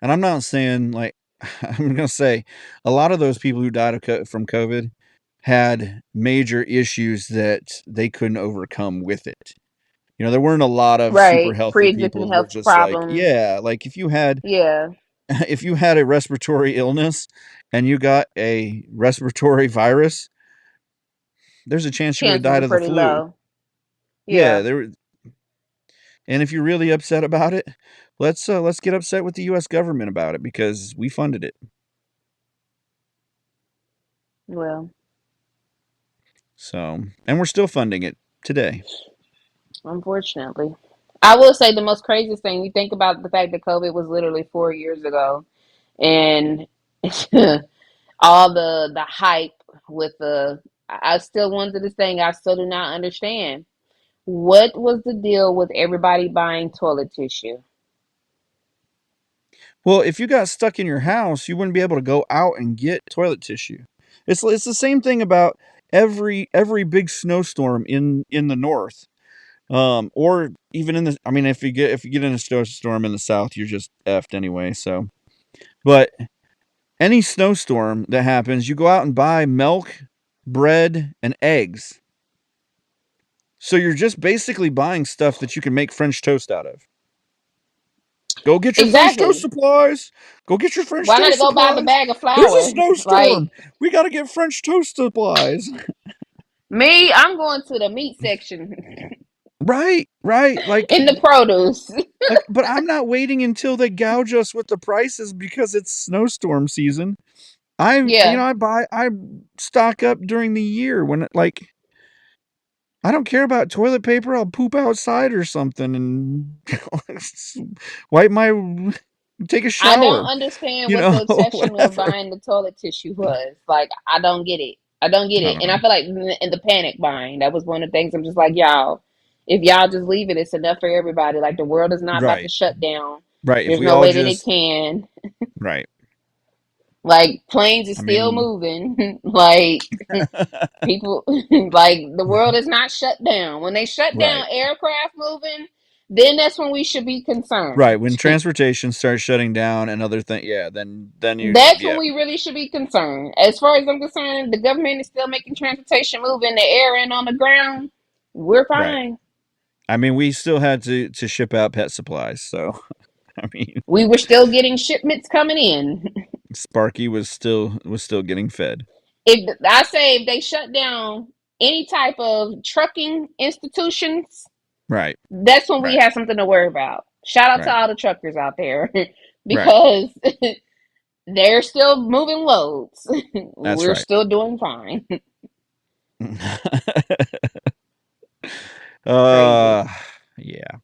And I'm not saying like I'm gonna say a lot of those people who died from COVID had major issues that they couldn't overcome with it. You know, there weren't a lot of super Right. healthy people Pre-existing who were health just like, problems. yeah, like if you had Yeah. if you had a respiratory illness and you got a respiratory virus, there's a chance you would have Chances died are of the pretty flu. low. Yeah, Yeah. there. And if you're really upset about it, let's get upset with the U.S. government about it because we funded it. Well, So, and we're still funding it today. unfortunately. I will say the most craziest thing, you think about the fact that COVID was literally 4 years ago and all the hype with I still wonder this thing I still do not understand. What was the deal with everybody buying toilet tissue? Well, if you got stuck in your house, you wouldn't be able to go out and get toilet tissue. It's the same thing about every big snowstorm in the north. Or even in the I mean if you get in a snowstorm in the south, you're just effed anyway, so but any snowstorm that happens, you go out and buy milk, bread, and eggs. So you're just basically buying stuff that you can make French toast out of. Go get your French toast Exactly. supplies. Go get your French Why not toast go buy the supplies. bag of There's a flour? Like snowstorm. We got to get French toast supplies. me, I'm going to the meat section Right, right. in the produce. But I'm not waiting until they gouge us with the prices because it's snowstorm season. Yeah. I stock up during the year when I don't care about toilet paper. I'll poop outside or something and wipe my take a I don't shower. understand You what the know, obsession with whatever. buying the toilet tissue was. Like, I don't get it. I don't get I it. don't And I know. feel like in the panic buying, that was one of the things I'm just like, y'all, if y'all just leave it, it's enough for everybody. Like, the world is not about to Right, shut down. right. If There's we no all way that it just can. right. Like, planes is I still mean, moving. Like, people, like, the world is not shut down. When they shut right, down aircraft moving, then that's when we should be right. concerned. When transportation starts shutting down and other things, yeah, then you, That's when yeah, we really should be concerned. As far as I'm concerned, the government is still making transportation move in the air and on the ground. We're right. fine. I mean, we still had to ship out pet supplies, so I mean, We were still getting shipments coming in. Sparky was still getting fed. If I say if they shut down any type of trucking institutions, Right, that's when we right, have something to worry about. Shout out to right. all the truckers out there Right. because they're still moving loads. That's We're right. still doing fine. Crazy. uh yeah.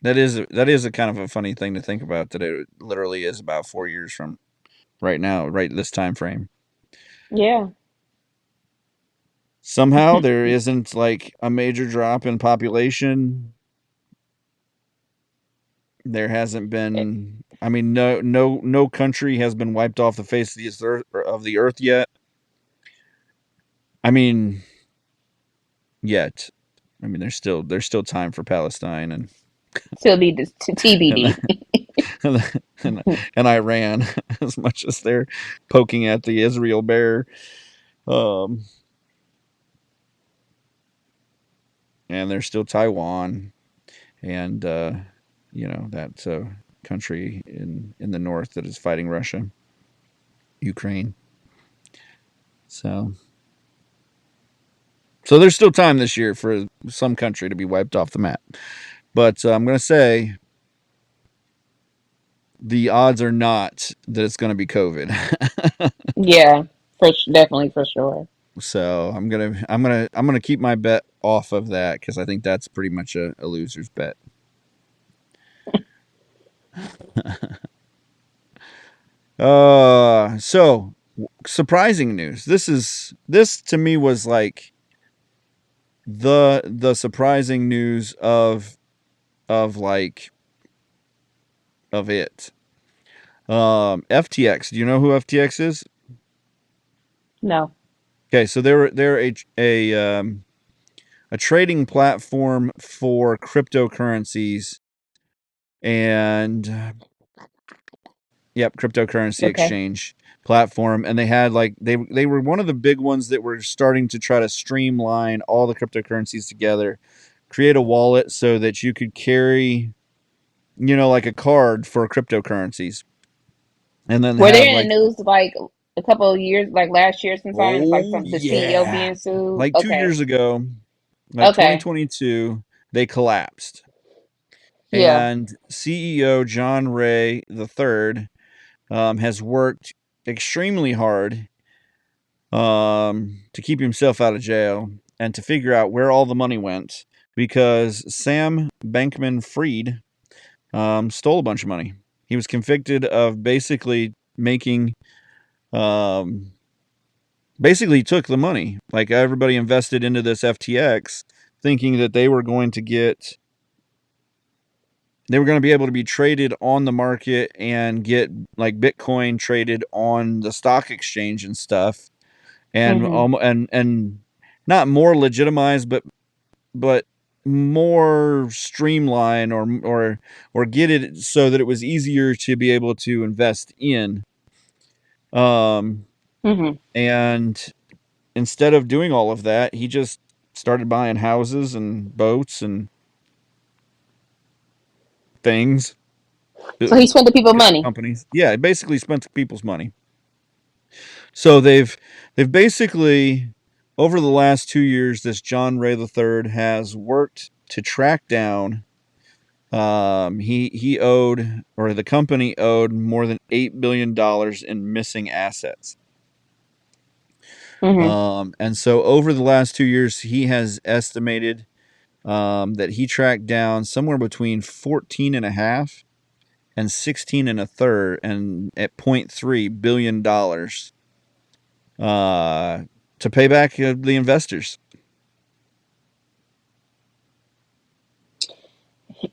That is a kind of a funny thing to think about that it literally is about 4 years from right now, right this time frame. Yeah. Somehow there isn't like a major drop in population. There hasn't been I mean no country has been wiped off the face of the earth yet. I mean yet. I mean there's still time for Palestine Still be and TBD. and Iran as much as they're poking at the Israel bear. Um, and there's still Taiwan and that country in the north that is fighting Russia, Ukraine. So there's still time this year for some country to be wiped off the map. But I'm going to say the odds are not that it's going to be COVID. Yeah, definitely for sure. So I'm gonna keep my bet off of that because I think that's pretty much a loser's bet. So surprising news. This to me was like the surprising news of of it. FTX. Do you know who FTX is? No. Okay, so they're a trading platform for cryptocurrencies, and Yep, cryptocurrency Okay. exchange platform, and they had like they were one of the big ones that were starting to try to streamline all the cryptocurrencies together, create a wallet so that you could carry, like a card for cryptocurrencies, and then Were have they in like, the news like a couple of years, like last year sometime, like oh some the CEO yeah, being sued? like 2 years Okay. ago, like Okay. 2022, they collapsed, Yeah. and CEO John Ray III has worked extremely hard to keep himself out of jail and to figure out where all the money went because Sam Bankman Fried stole a bunch of money. He was convicted of um, basically took the money. Like everybody invested into this FTX thinking that they were going to be able to be traded on the market and get like Bitcoin traded on the stock exchange and stuff. And Mhm. and not more legitimized, but more streamlined or get it so that it was easier to be able to invest in. Um, Mhm. and instead of doing all of that, he just started buying houses and boats and things, So he spent the people money. companies. Yeah, he basically spent people's money. So they've basically over the last 2 years, this John Ray III has worked to track down. He owed, or the company owed, more than $8 billion in missing assets. Mhm. And so over the last 2 years, he has estimated that he tracked down somewhere between 14 and a half and 16 and a third, and at $0.3 billion to pay back the investors.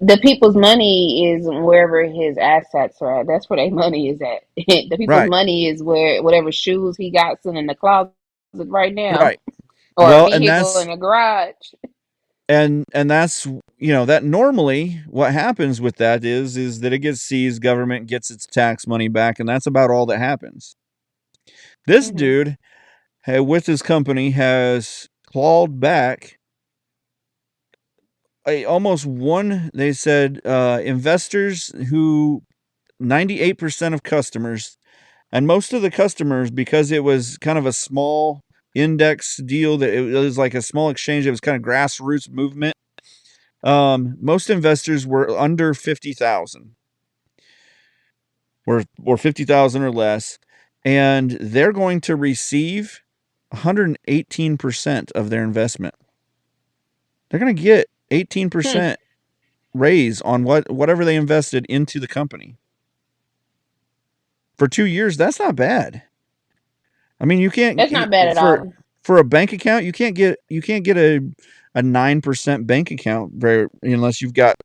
The people's money is wherever his assets are at. That's where their money is at. The people's Right, money is where whatever shoes he got sitting in the closet right now, right. or a Well, and vehicle that's in a garage. and that's that normally what happens with that is that it gets seized, government gets its tax money back, and that's about all that happens. This Mhm. dude, with his company, has clawed back almost one. They said investors who 98% of customers, and most of the customers, because it was kind of a small index deal, that it was like a small exchange, it was kind of grassroots movement. Most investors were under 50,000 or 50,000 or less, and they're going to receive 118% of their investment. They're going to get Hmm. 18% raise on whatever they invested into the company. For 2 years, that's not bad. I mean, you can't That's not bad at all. for a bank account, you can't get a 9% bank account unless you've got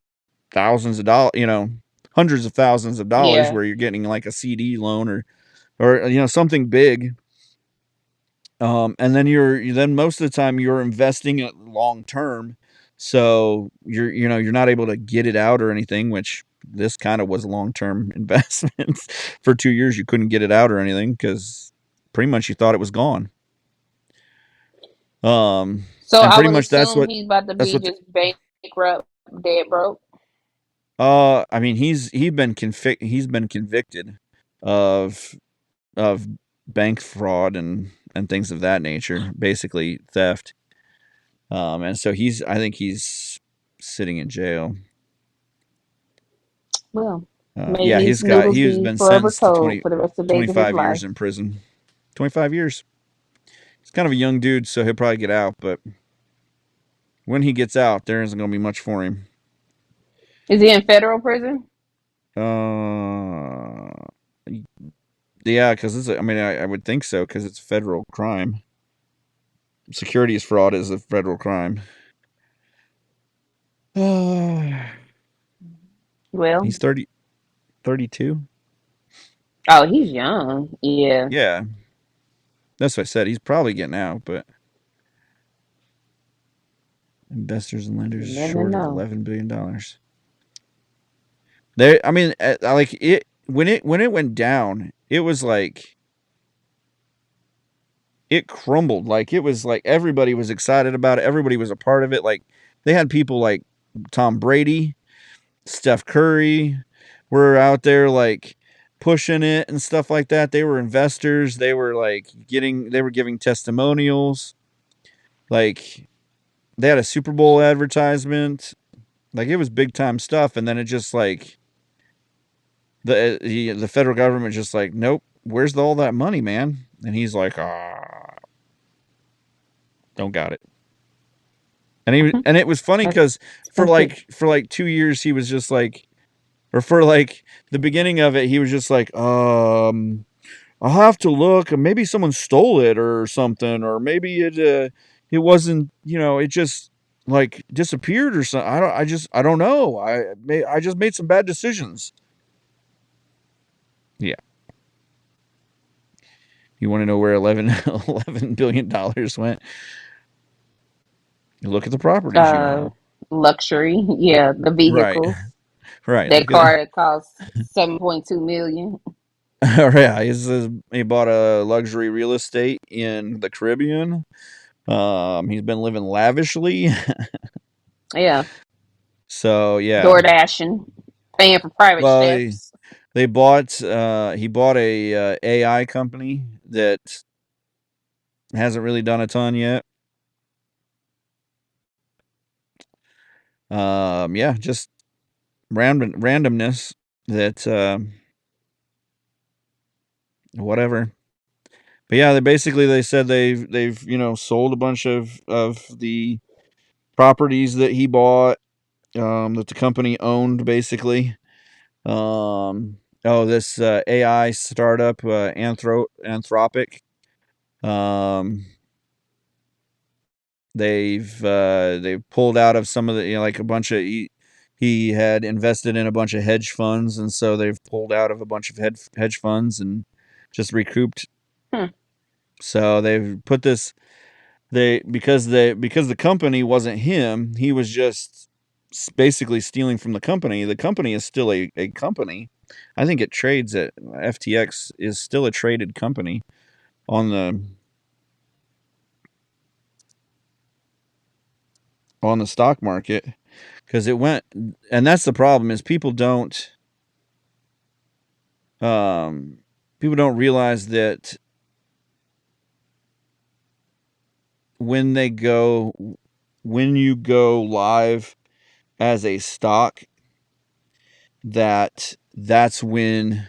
thousands of dollars, hundreds of thousands of dollars, Yeah. where you're getting like a CD loan or something big. And then most of the time you're investing it long term, so you're not able to get it out or anything, which this kind of was a long term investment. For 2 years you couldn't get it out or anything because pretty much you thought it was gone. Um, So and I pretty would much assume he's about to that's be what just bankrupt, dead broke. I mean, he's been convicted of of bank fraud and things of that nature, basically theft. And so I think he's sitting in jail. Well, may Yeah, his noodles he's be been forever sentenced to cold for the rest of the days of his 25 life. years in prison. 25 years. He's kind of a young dude, so he'll probably get out, but when he gets out, there isn't going to be much for him. Is he in federal prison? Uh, yeah, because I mean, I would think so because it's a federal crime. Securities fraud is a federal crime. Well, He's 32. oh, he's young. Yeah. Yeah, that's what I said. He's probably getting out, but investors and You lenders never short of know. $11 billion. I mean, like it. when it went down, it was like it crumbled. Like, it was like everybody was excited about it. Everybody was a part of it. Like, they had people like Tom Brady, Steph Curry were out there like pushing it and stuff like that. They were investors. They were like giving testimonials. Like, they had a Super Bowl advertisement. Like, it was big time stuff. And then it just like the federal government just like, nope, where's all that money, man? And he's like, don't got it. And it was funny because for like 2 years he was just like, or for like the beginning of it, he was just like, I'll have to look, and maybe someone stole it or something, or maybe it wasn't, it just like disappeared or something. I don't know. I just made some bad decisions. Yeah. You want to know where $11 billion went? You look at the properties, Luxury, yeah, the vehicles. Right. That car that cost $7.2 million. Yeah, he bought a luxury real estate in the Caribbean. He's been living lavishly. Yeah. So yeah, DoorDashing, paying for private chefs. He bought a AI company that hasn't really done a ton yet. Yeah, just randomness that whatever. But yeah, they said they've sold a bunch of the properties that he bought, that the company owned, basically. This AI startup, Anthropic. They've pulled out of some of the, like a bunch of, he had invested in a bunch of hedge funds, and so they've pulled out of a bunch of hedge funds and just recouped. So they've put this, because the company wasn't him, he was just basically stealing from the company. The company is still a company. I think it trades at FTX is still a traded company on the stock market, because it went, and that's the problem, is people don't realize that when you go live as a stock, that's when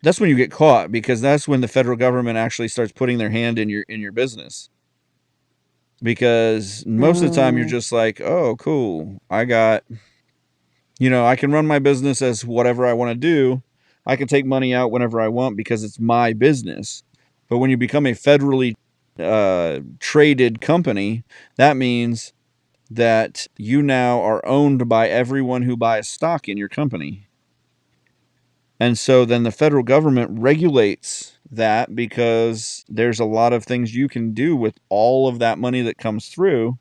you get caught, because that's when the federal government actually starts putting their hand in your business. Because most of the time you're just like, oh, cool, I can run my business as whatever I want to do. I can take money out whenever I want because it's my business. But when you become a federally traded company, that means that you now are owned by everyone who buys stock in your company. And so then the federal government regulates that, because there's a lot of things you can do with all of that money that comes through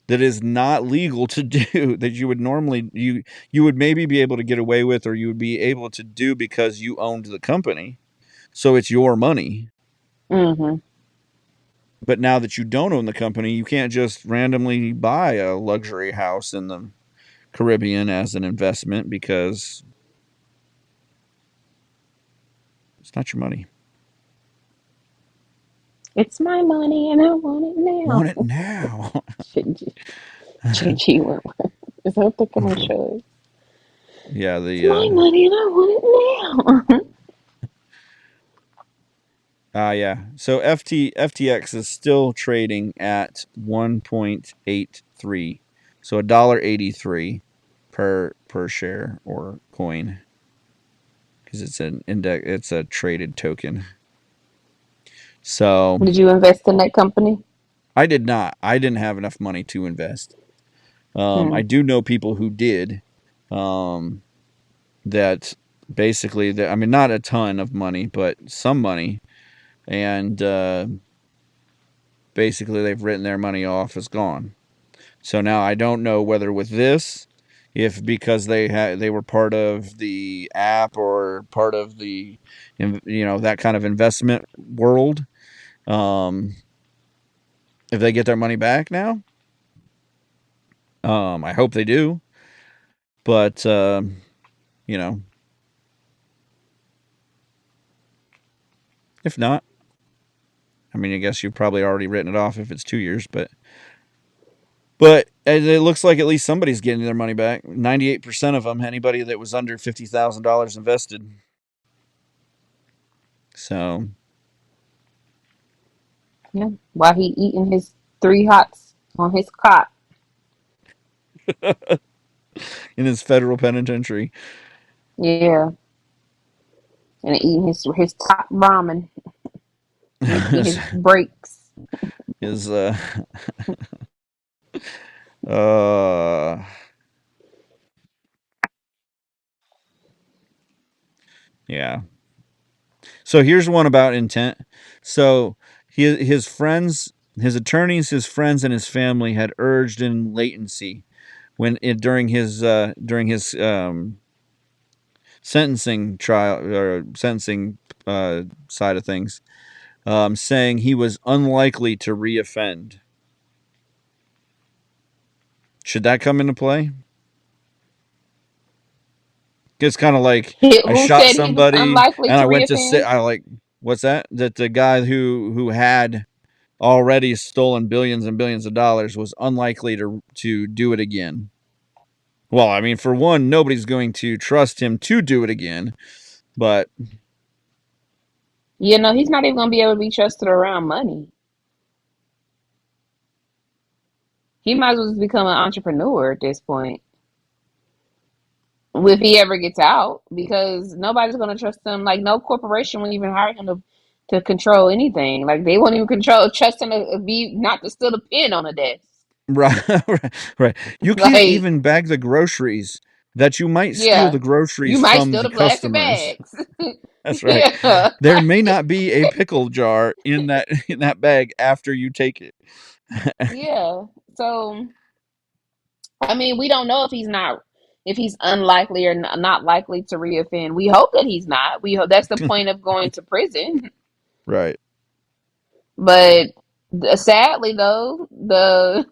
that is not legal to do, that you would normally, you would maybe be able to get away with, or you would be able to do because you owned the company. So it's your money. Mm-hmm. But now that you don't own the company, you can't just randomly buy a luxury house in the Caribbean as an investment, because it's not your money. It's my money and I want it now. Want it now. JG Wentworth. Is that what the commercial is? Yeah, it's my money and I want it now. Yeah. So FTX is still trading at 1.83. So $1.83 per share or coin, because it's an index. It's a traded token. So did you invest in that company? I did not. I didn't have enough money to invest. I do know people who did. That basically, not a ton of money, but some money. And basically they've written their money off as gone. So now I don't know whether with this, if because they were part of the app or part of the that kind of investment world. If they get their money back now, I hope they do. But if not, I mean, I guess you've probably already written it off if it's 2 years, but it looks like at least somebody's getting their money back. 98% of them, anybody that was under $50,000 invested. So, Yeah, while he eating his 3 hots on his cot. in his federal penitentiary, Yeah, and eating his top ramen. He's getting his breaks. is uh yeah. So here's one about intent. So his friends, his attorneys, his friends, and his family had urged in latency during his sentencing trial or sentencing side of things, saying he was unlikely to reoffend. Should that come into play? It's kind of like I Who shot said he was somebody unlikely and to I went to sit. reoffend? I like what's that? That the guy who had already stolen billions and billions of dollars was unlikely to do it again. Well, I mean, for one, nobody's going to trust him to do it again, but You know, he's not even gonna be able to be trusted around money. He might as well just become an entrepreneur at this point. If he ever gets out, because nobody's gonna trust him. Like no corporation will even hire him to control anything. Like they won't even trust him to be not to steal a pen on a desk. right, right. You can't Like, even bag the groceries that you might steal yeah, the you groceries might from steal the the plastic customers. bags. That's right. Yeah, There may not be a pickle jar in that bag after you take it. yeah. So I mean, we don't know if he's unlikely or not likely to reoffend. We hope that he's not. We hope that's the point of going to prison. Right. But sadly, though, the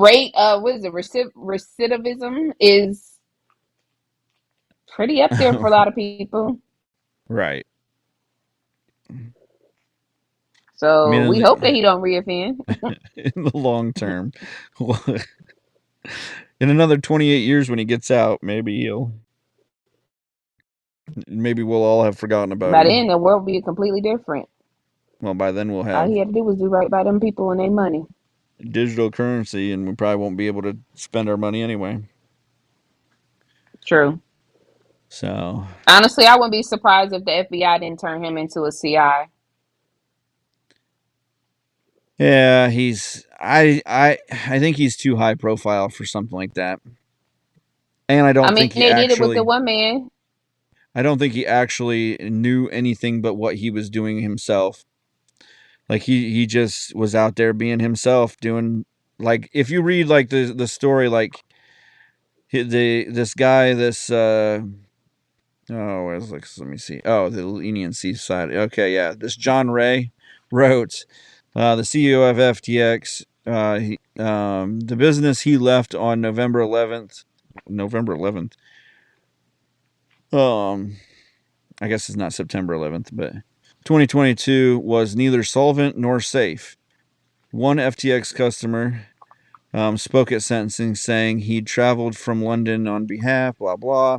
rate of what is it recidivism is pretty up there for a lot of people. Right. I mean, So we hope that he don't reoffend. in the long term, in another 28 years when he gets out, maybe we'll all have forgotten about By him. then, the world will be completely different. Well, by then we'll All have he had to do was do right by them people and their money. digital currency, and we probably won't be able to spend our money anyway. True. So, Honestly, I wouldn't be surprised if the FBI didn't turn him into a CI. yeah, I think he's too high profile for something like that. And I mean, they did it with the one man. I don't think he actually knew anything but what he was doing himself. Like he just was out there being himself, doing like if you read like the story, like this guy, let me see. Oh, the leniency side. Okay, yeah, this John Ray wrote, the CEO of FTX. The business he left on November 11th. November 11th. I guess it's not September 11th, but 2022 was neither solvent nor safe. One FTX customer spoke at sentencing, saying he'd traveled from London on behalf, blah, blah.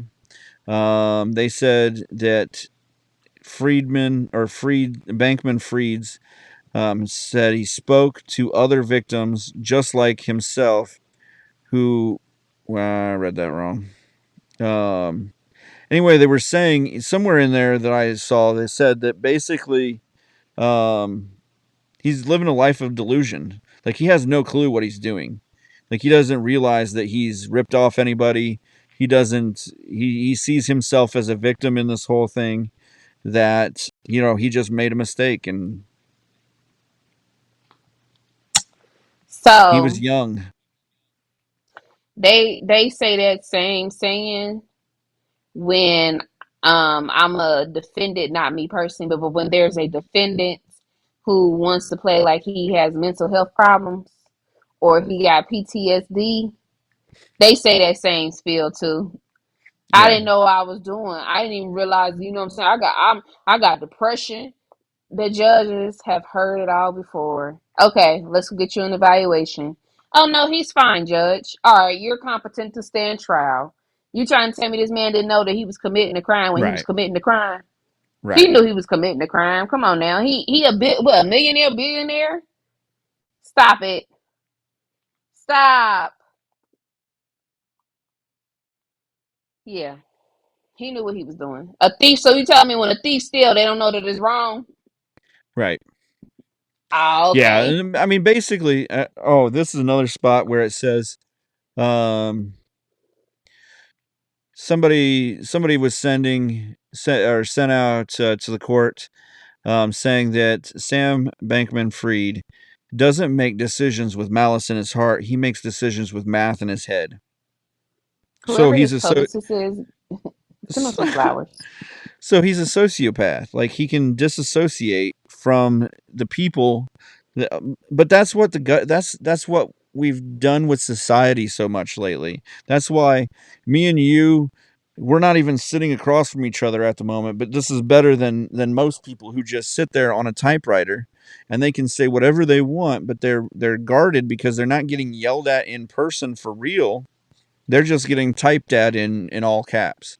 They said that Bankman Frieds said he spoke to other victims just like himself who, well, I read that wrong. Anyway, they were saying somewhere in there that I saw, they said that basically he's living a life of delusion. Like he has no clue what he's doing. Like he doesn't realize that he's ripped off anybody. He doesn't. He sees himself as a victim in this whole thing. That he just made a mistake and he was So young. They say that same saying when I'm a defendant, not me personally, but when there's a defendant who wants to play like he has mental health problems or he got PTSD, they say that same spiel too. I Yeah. didn't know what I was doing. I didn't even realize, you know what I'm saying? I got depression. The judges have heard it all before. Okay, let's get you an evaluation. Oh no, he's fine, judge. All right, you're competent to stand trial. You trying to tell me this man didn't know that he was committing a crime when he was Right. committing the crime? He Right. knew he was committing the crime. Come on now. He a bit what, a millionaire, billionaire? Stop it. Stop. Yeah. He knew what he was doing. A thief, so you tell me when a thief steals, they don't know that it's wrong? Right. Oh, Yeah. okay. I mean, basically, this is another spot where it says, um, somebody was sent out to the court, saying that Sam Bankman-Fried doesn't make decisions with malice in his heart. He makes decisions with math in his head. So Whoever he's his a so publicist is, send him some flowers. so he's a sociopath. Like he can disassociate from the people. But that's what that's what we've done with society so much lately. That's why me and you, we're not even sitting across from each other at the moment. But this is better than most people who just sit there on a typewriter and they can say whatever they want, but they're guarded because they're not getting yelled at in person for real. They're just getting typed at in all caps.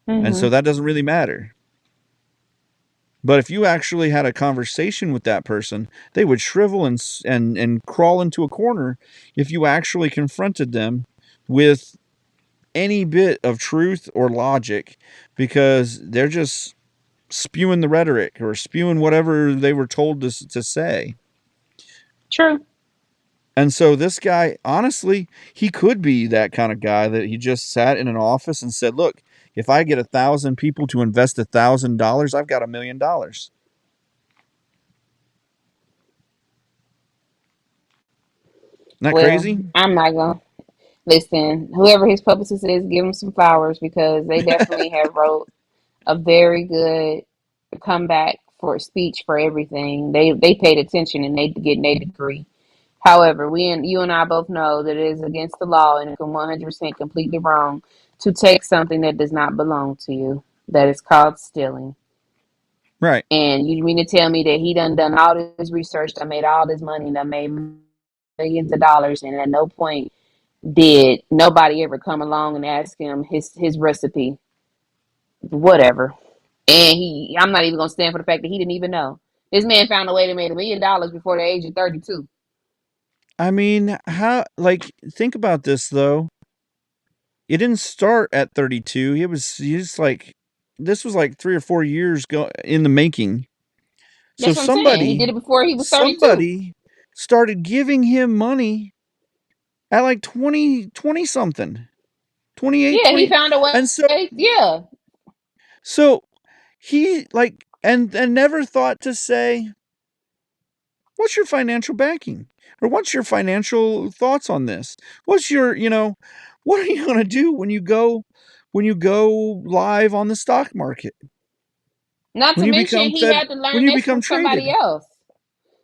And so Mm-hmm. that doesn't really matter. But if you actually had a conversation with that person, they would shrivel and crawl into a corner if you actually confronted them with any bit of truth or logic, because they're just spewing the rhetoric or spewing whatever they were told to say. True. And so this guy, honestly, he could be that kind of guy that he just sat in an office and said, "Look, if I get 1,000 people to invest $1,000, I've got $1 million." Isn't that Well, crazy? I'm not gonna listen. Whoever his publicist is, give him some flowers because they definitely have wrote a very good comeback for speech for everything. They paid attention and they getting their degree. However, you and I both know that it is against the law and it's 100% completely wrong to take something that does not belong to you. That is called stealing. Right. And you mean to tell me that he done all this research, that made all this money, that made millions of dollars, and at no point did nobody ever come along and ask him his recipe? Whatever. And I'm not even gonna stand for the fact that he didn't even know. This man found a way to make $1 million before the age of 32. I mean, think about this though. It didn't start at 32. He's like, this was like 3 or 4 years in the making. So That's what I'm saying. He did it before he was 32. somebody started giving him money at like 20 something, 28, Yeah, he 20. found a And so, way. Yeah. so he like, and never thought to say, what's your financial backing? Or what's your financial thoughts on this? What's your, what are you going to do when you go live on the stock market? Not When to you mention become he fed had to when learn you this become from somebody traded. else.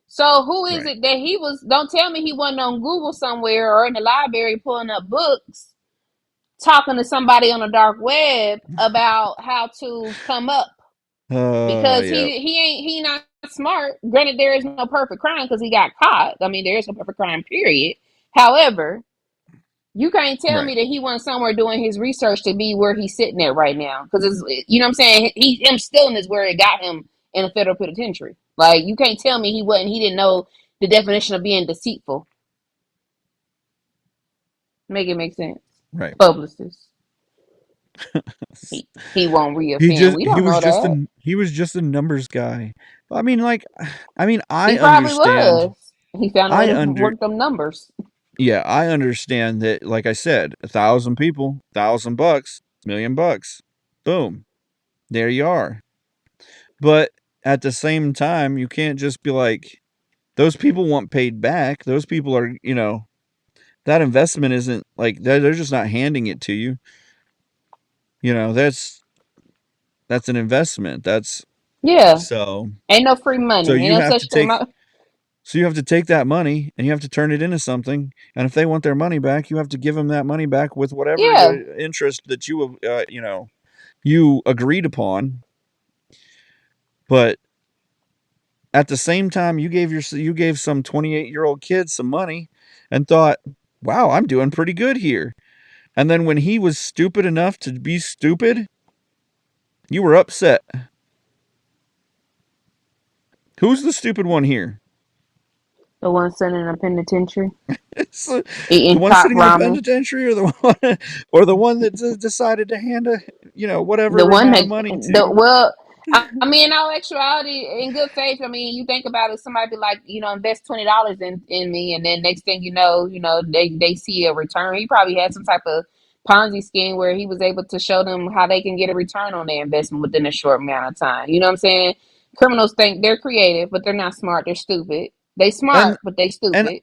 So who is Right. it that he was? Don't tell me he wasn't on Google somewhere or in the library pulling up books, talking to somebody on the dark web about how to come up because Yeah. he not smart. Granted, there is no perfect crime because he got caught. I mean, there is no perfect crime, period. However, you can't tell Right. me that he went somewhere doing his research to be where he's sitting at right now. Because it's, you know what I'm saying? Him stealing is where it got him in a federal penitentiary. Like you can't tell me he didn't know the definition of being deceitful. Make it make sense. Right. Publicist. He won't He reoffend. just We don't know that. he was just a numbers guy. I mean, I He probably understand. was. He found a way I to under work them numbers. Yeah, I understand that, like I said, 1,000 people, $1,000, $1,000,000. Boom. There you are. But at the same time, you can't just be like, those people want paid back. Those people are, that investment isn't like they're just not handing it to you. You know, that's an investment. That's Yeah, so ain't no free so money. Ain't you no have such to thing. take so you have to take that money and you have to turn it into something. And if they want their money back, you have to give them that money back with whatever Yeah, interest that you agreed upon. But at the same time, you gave some 28-year-old kid some money and thought, "Wow, I'm doing pretty good here." And then when he was stupid enough to be stupid, you were upset. Who's the stupid one here? the one sitting in a penitentiary It's the eating one top sitting in the ramen. penitentiary, or the one that decided to hand The whatever one amount that of money the to. well, I mean, in all actuality, in good faith. I mean, you think about it. Somebody be like, invest $20 in me, and then next thing they see a return. He probably had some type of Ponzi scheme where he was able to show them how they can get a return on their investment within a short amount of time. You know what I'm saying? Criminals think they're creative, but they're not smart. They're stupid. They And smart, but they and stupid.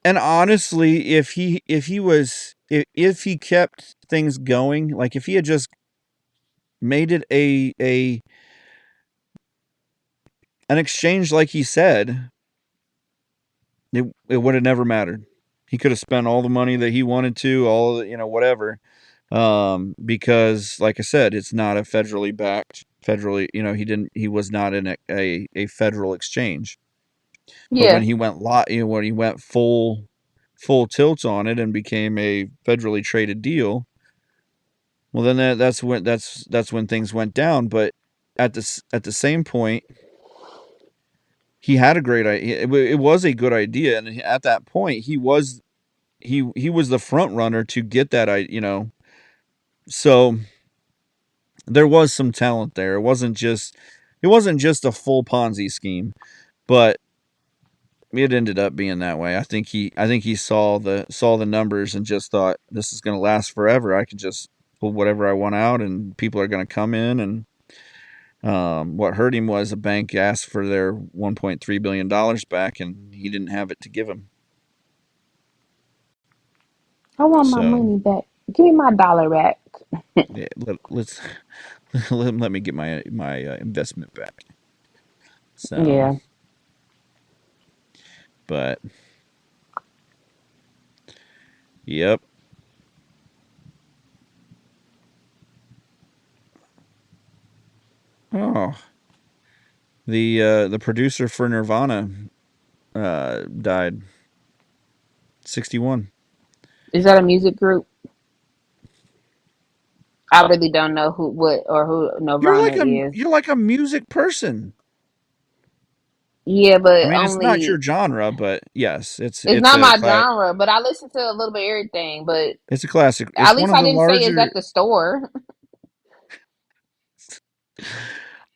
and honestly, if he kept things going, like if he had just made it an exchange like he said, it would have never mattered. He could have spent all the money that he wanted to, all of whatever. Because like I said, it's not a federally, he was not in a federal exchange. But when Yeah, when he went full tilt on it and became a federally traded deal, well then that's when things went down. But at the same point, he had a great idea. It was a good idea, and at that point, he was the front runner to get that. So there was some talent there. It wasn't just a full Ponzi scheme, but it ended up being that way. I think he saw the numbers and just thought this is going to last forever. I can just pull whatever I want out, and people are going to come in. And what hurt him was a bank asked for their $1.3 billion back, and he didn't have it to give them. I want my So money back. Give me my dollar back. yeah, let's let me get my investment back. So, Yeah. but yep. Oh, the producer for Nirvana died 61. Is that a music group? I really don't know who Nirvana is. You're like a music person. Yeah, I but mean, it's not only your genre, but yes, it's not my genre. But I listen to a little bit of everything. But it's a classic. at It's one least of I the didn't say it's larger. at the store.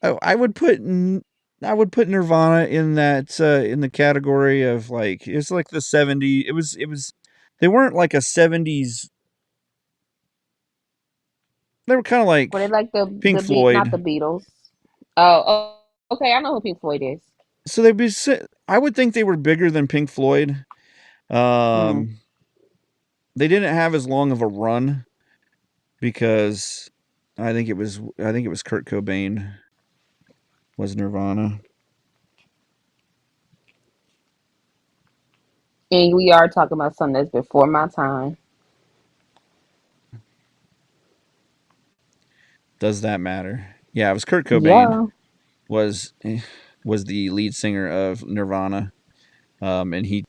I would put Nirvana in that in the category of like it's like the 70s. It was they weren't like a 70s. They were kind of Were they like like Pink the beat, not the Floyd. Beatles? Oh, okay. I know who Pink Floyd is. So I would think they were bigger than Pink Floyd. Mm. Um they didn't have as long of a run because I think it was Kurt Cobain was Nirvana. And we are talking about something that's before my time. Does that matter? Yeah, it was Kurt Cobain Yeah. was was the lead singer of Nirvana. And he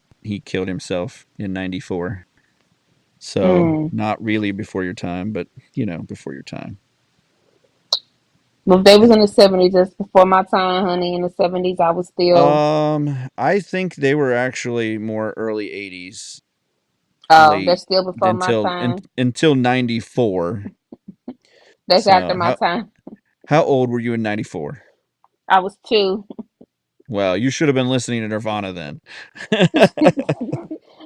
killed himself in '94. So Mm. not really before your time, but before your time. But if they was in the 70s, that's before my time, honey. In the 70s, I was still. I think they were actually more early '80s, Oh, late that's still before my time. until '94. That's after So my time. how old were you in '94? I was two. Well, you should have been listening to Nirvana then.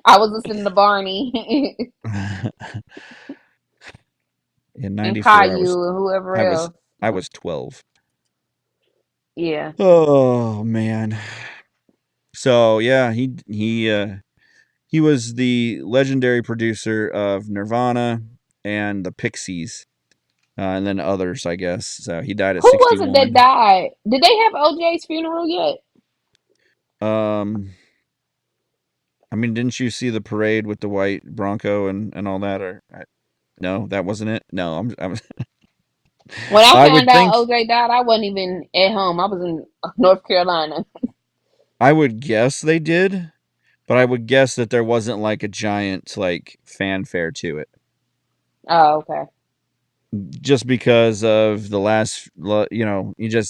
I was listening to Barney In and '94, Caillou and whoever I was else. I was 12. Yeah. Oh man. So yeah, He was the legendary producer of Nirvana and the Pixies, and then others, I guess. So he died at Who was it that 61. died? Did they have OJ's funeral yet? Um, I mean, didn't you see the parade with the white Bronco and all that? Or no, that wasn't it. No, I'm When I I found would out think OJ died, I wasn't even at home. I was in North Carolina. I would guess they did, but I would guess that there wasn't like a giant like fanfare to it, Oh, okay. just because of the last,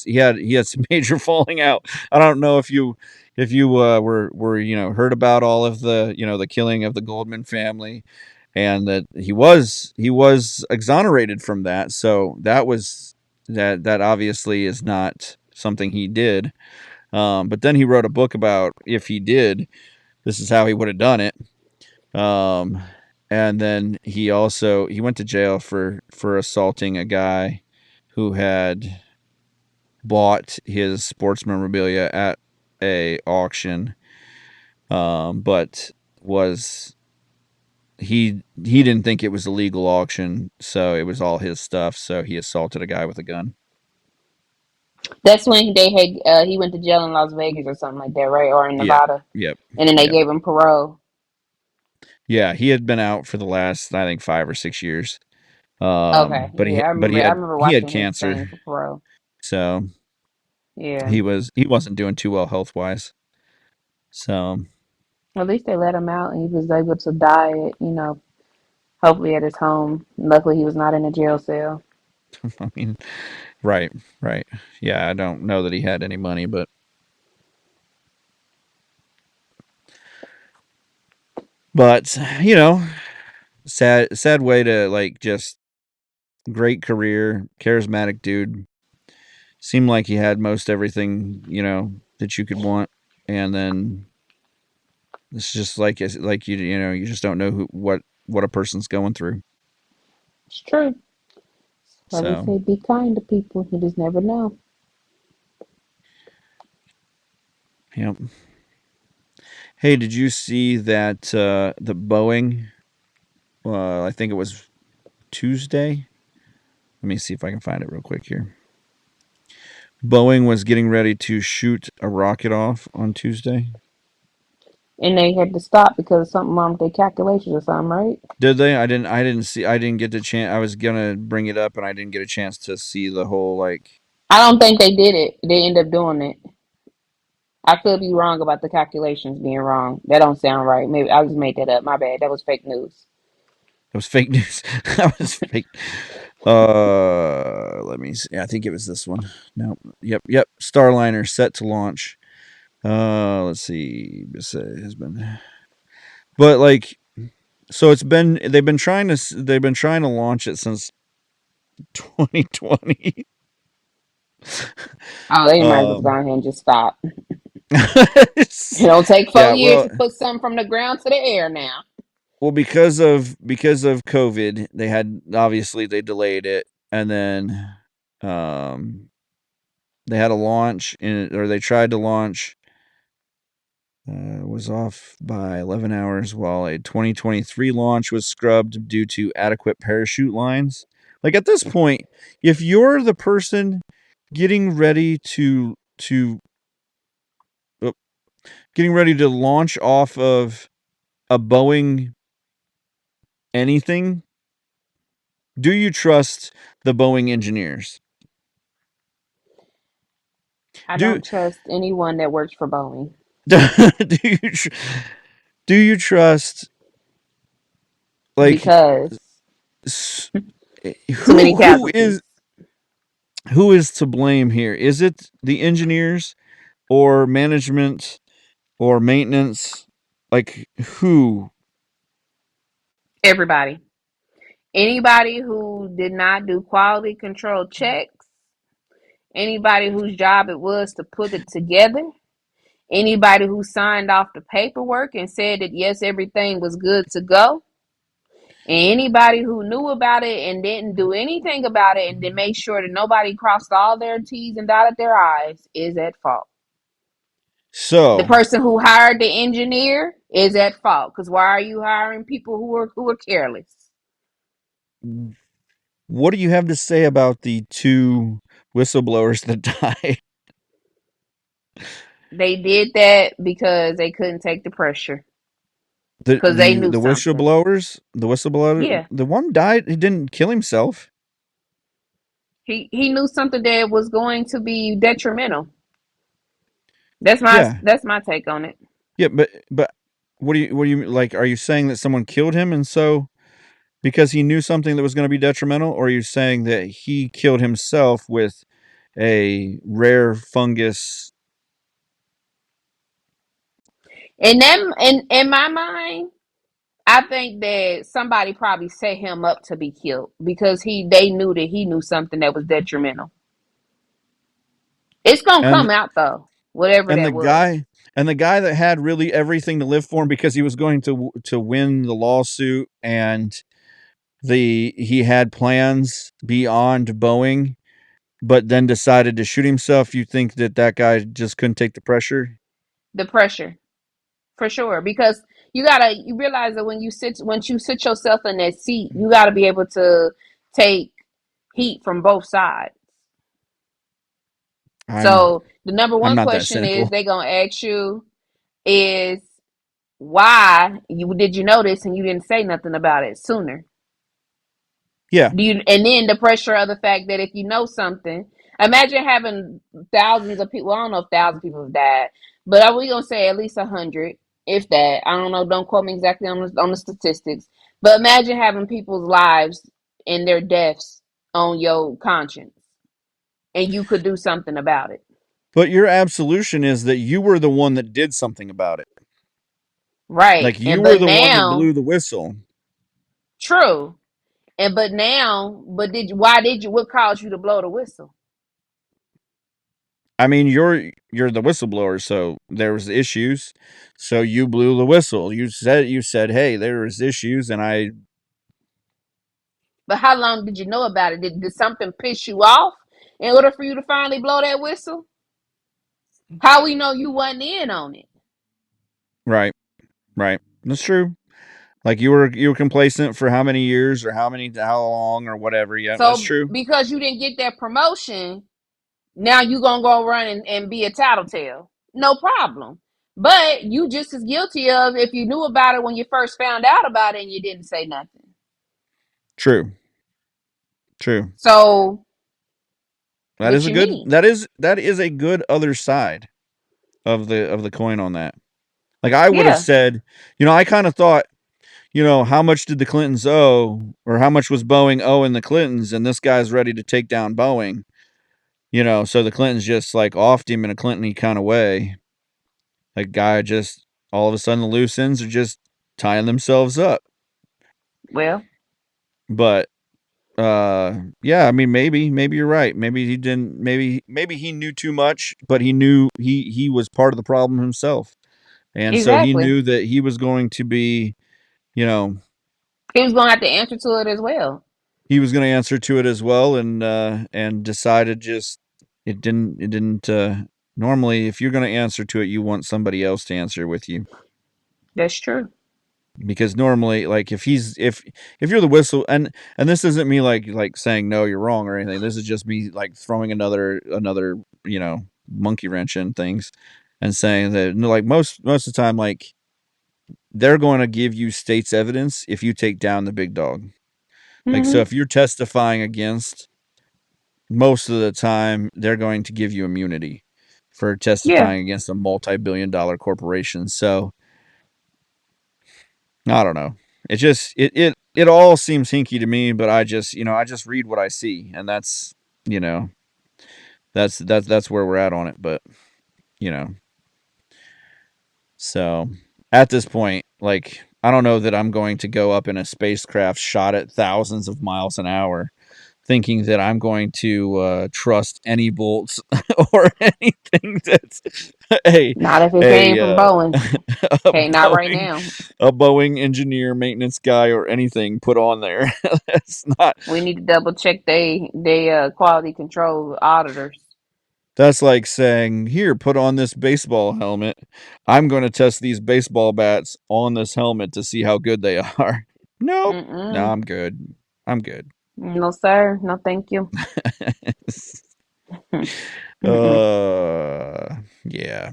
he had some major falling out. I don't know if you were heard about all of the killing of the Goldman family, and that he was exonerated from that. So that obviously is not something he did. But then he wrote a book about if he did, this is how he would have done it. Um, and then he went to jail for assaulting a guy who had bought his sports memorabilia at a auction, but was he didn't think it was a legal auction, so it was all his stuff. So he assaulted a guy with a gun. That's when they had he went to jail in Las Vegas or something like that, right? Or in Yep, Nevada, yep, and then they yep. gave him parole. Yeah, he had been out for the last, I think, 5 or 6 years. Okay, But he yeah, I but remember. I remember he had watching his thing cancer, for parole. so Yeah, he wasn't doing too well health wise. So at least they let him out, and he was able to die at, hopefully at his home. Luckily, he was not in a jail cell. I mean, right, right, yeah. I don't know that he had any money, but sad way to like just great career, charismatic dude. Seemed like he had most everything that you could want, and then it's just like you just don't know what a person's going through. It's true. Why they So say be kind to people. You just never know. yep. Hey, did you see that the Boeing? I think it was Tuesday. Let me see if I can find it real quick here. Boeing was getting ready to shoot a rocket off on Tuesday. And they had to stop because of something wrong with their calculations or something, right? Did they? I didn't. I didn't see. I didn't get the chance. I was gonna bring it up, and I didn't get a chance to see the whole like. I don't think they did it. They end up doing it. I could be wrong about the calculations being wrong. That don't sound right. Maybe I just made that up. My bad. That was fake news. That was fake news. That was fake. Let me see. I think it was this one. No. Yep. Starliner set to launch. Let's see. This has been, but like, so they've been trying to launch it since 2020. Oh, they might as well go Um, ahead and just stop. It don't take 4 yeah. years Well, to put something from the ground to the air now. because of COVID, they delayed it, and then um they had a launch or they tried to launch. Was off by 11 hours while a 2023 launch was scrubbed due to adequate parachute lines. Like at this point, if you're the person getting ready to uh, getting ready to launch off of a Boeing anything, do you trust the Boeing engineers? I Do don't trust anyone that works for Boeing do you do you trust like because s- too many who casualties. is to blame here? Is it the engineers or management or maintenance? Like who? Everybody. Anybody who did not do quality control checks, anybody whose job it was to put it together, anybody who signed off the paperwork and said that yes, everything was good to go, and anybody who knew about it and didn't do anything about it and then made sure that nobody crossed all their T's and dotted their I's is at fault. The So, person who hired the engineer is at fault because why are you hiring people who are careless? what do you have to say about the 2 whistleblowers that died? They did that because they couldn't take the pressure The because they the knew the something. whistleblowers, the whistleblower, Yeah, the one died. He didn't kill himself. he knew something that was going to be detrimental. Yeah, That's my take on it. yeah, but what do you like? Are you saying that someone killed him, and so because he knew something that was going to be detrimental, or are you saying that he killed himself with a rare fungus? And then in my mind, I think that somebody probably set him up to be killed because they knew that he knew something that was detrimental. It's gonna And come out though, whatever and the that was. guy and the guy that had really everything to live for him because he was going to win the lawsuit, and he had plans beyond Boeing, but then decided to shoot himself. You think that guy just couldn't take the pressure? The pressure, for sure, because you realize that once you sit yourself in that seat, you gotta be able to take heat from both sides. I'm So the number I'm one not that question is cynical. they gonna ask you is why did you notice and you didn't say nothing about it sooner? Yeah, And then the pressure of the fact that if you know something, imagine having thousands of people. I don't know if thousands of people have died, but are we gonna say at least 100, if that? I don't know. Don't quote me exactly on the statistics, but imagine having people's lives and their deaths on your conscience, and you could do something about it, but your absolution is that you were the one that did something about it. right? Like you And were but the one that now, blew the whistle. true. And but now, but did you? Why did you? What caused you to blow the whistle? I mean, you're the whistleblower, so there was issues. So you blew the whistle. You said, "Hey, there was issues," and I But how long did you know about it? Did something piss you off in order for you to finally blow that whistle? How we know you wasn't in on it? right, right. That's true. Like you were complacent for how many years or how long or whatever. Yeah, that's So true. because you didn't get that promotion, now you gonna go run and be a tattletale. No problem. But you just as guilty of if you knew about it when you first found out about it and you didn't say nothing. True. True. So That is what a you good need? that is a good other side of the coin on that. Like I would have Yeah. said, I kind of thought, how much did the Clintons owe, or how much was Boeing owing the Clintons, and this guy's ready to take down Boeing. So the Clintons just like offed him in a Clinton-y kind of way. Like guy just all of a sudden the loose ends are just tying themselves up. Well, But yeah, I mean maybe you're right. Maybe he didn't maybe he knew too much, but he knew he was part of the problem himself. And so he exactly. knew that he was going to be, you know, He was gonna have to answer to it as well. he was going to answer to it as well, and decided just it didn't normally if you're going to answer to it, you want somebody else to answer with you. That's true. Because normally like if you're the whistle, and this isn't me like saying no you're wrong or anything, this is just me like throwing another monkey wrench in things and saying that like most of the time, like they're going to give you state's evidence if you take down the big dog. Like so Hmm. if you're testifying against, most of the time they're going to give you immunity for Yeah. testifying against a multi-billion-dollar corporation. So I don't know. It just it all seems hinky to me, but I just read what I see, and that's you know that's where we're at on it. But you know, so at this point, like I don't know that I'm going to go up in a spacecraft shot at thousands of miles an hour, thinking that I'm going to trust any bolts or anything that's a Not if it came a from uh, Boeing. a Okay, not right Boeing now. a Boeing engineer, maintenance guy, or anything put on there. That's not We need to double check they quality control auditors. That's like saying, "Here, put on this baseball helmet. I'm going to test these baseball bats on this helmet to see how good they are." Nope. No, Mm-mm. I'm good. I'm good. No, sir. No, thank you. Mm-mm. Yeah.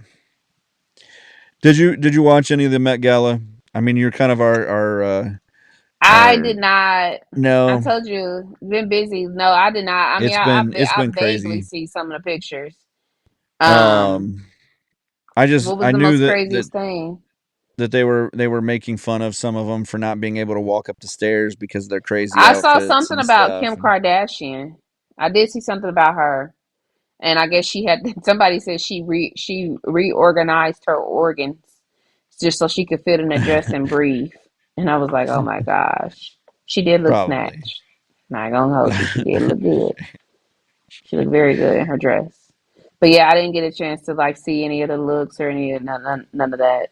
Did you watch any of the Met Gala? I mean, you're kind of I our did not. I no. told you, been busy. No, I did not. I mean, It's I been vaguely crazy. see some of the pictures. Um, Um, what was I the knew most that craziest thing? they were making fun of some of them for not being able to walk up the stairs because of their crazy I saw outfits something and about stuff. Kim Kardashian. I did see something about her, and I guess she had. Somebody said she reorganized her organs just so she could fit in a dress and breathe. And I was like, oh my gosh, she did look Probably. snatched. Not gonna hold you, she did look good. She looked very good in her dress. But yeah, I didn't get a chance to like see any of the looks or any of none of that.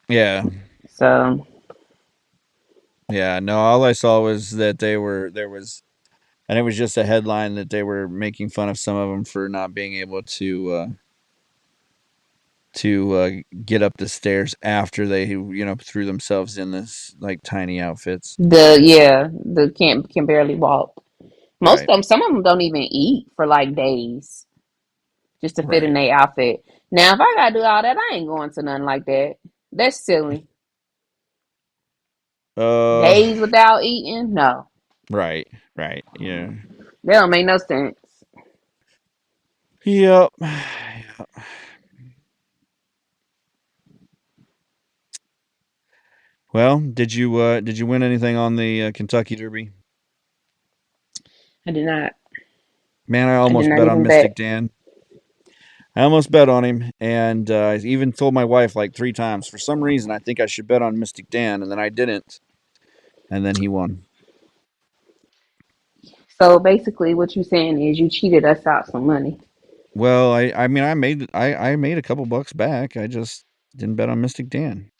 Yeah. So Yeah. No, all I saw was that and it was just a headline that they were making fun of some of them for not being able to get up the stairs after they threw themselves in this like tiny outfits. the can barely walk. Most of Right. them, some of them don't even eat for like days just to fit in Right. their outfit. Now, if I gotta do all that, I ain't going to nothing like that. That's silly. Uh. Days without eating, no, Right. Right. Yeah. that don't make no sense. Yep. Well, did you win anything on the Kentucky Derby? I did not. Man, I I did almost not bet on even Mystic bet. Dan. I almost bet on him, and I even told my wife like 3 times. For some reason, I think I should bet on Mystic Dan, and then I didn't, and then he won. So basically, what you saying is you cheated us out some money. Well, I mean, I made a couple bucks back. I just didn't bet on Mystic Dan.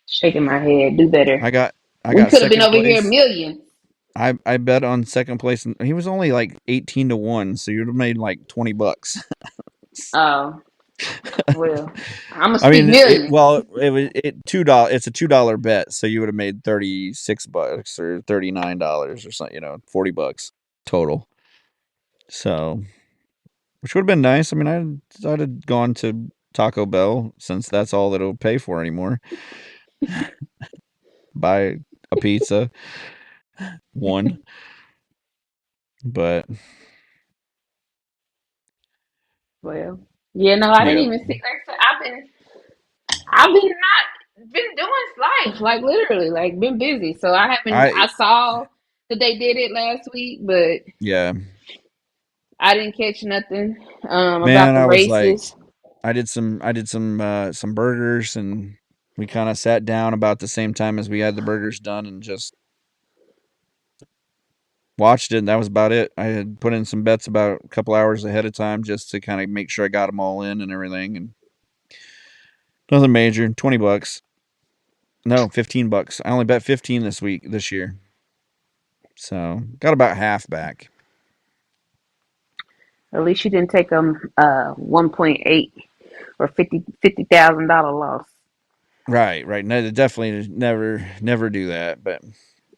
Shaking my head. Do better. I got I We got could have been second over here place. millions. I bet on second place, and he was only like 18-1, so you'd have made like $20. Oh, well, I'm gonna I speak mean, millions. it was $2. It's a $2 bet, so you would have made $36 or $39 or something. $40 total. So, which would have been nice. I mean, I'd have gone to Taco Bell since that's all that it'll pay for anymore. Buy a pizza, one, but Well, yeah, no, I didn't yeah, even see. Like I said, I've been not been doing life, like literally, like been busy. So I haven't. I I saw that they did it last week, but yeah, I didn't catch nothing about man, the I was like, races. I did some burgers, and we kind of sat down about the same time as we had the burgers done, and just watched it, and that was about it. I had put in some bets about a couple hours ahead of time just to kind of make sure I got them all in and everything, and nothing major. $20. No, $15. I only bet 15 this year, so got about half back. At least you didn't take 1.8 or $50,000 loss. Right, right. No, definitely never do that. But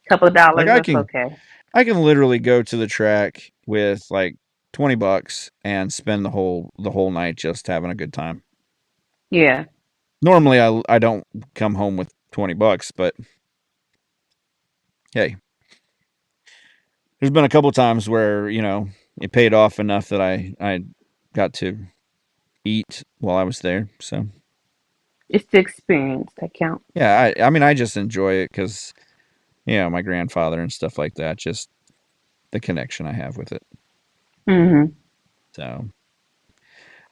Couple of like dollars, that's okay. I can literally go to the track with like $20 and spend the whole night just having a good time. Yeah. Normally, I don't come home with $20, but hey, there's been a couple times where it paid off enough that I got to eat while I was there. So It's the experience that counts. yeah, I mean I just enjoy it because my grandfather and stuff like that. Just the connection I have with it. Mm-hmm. So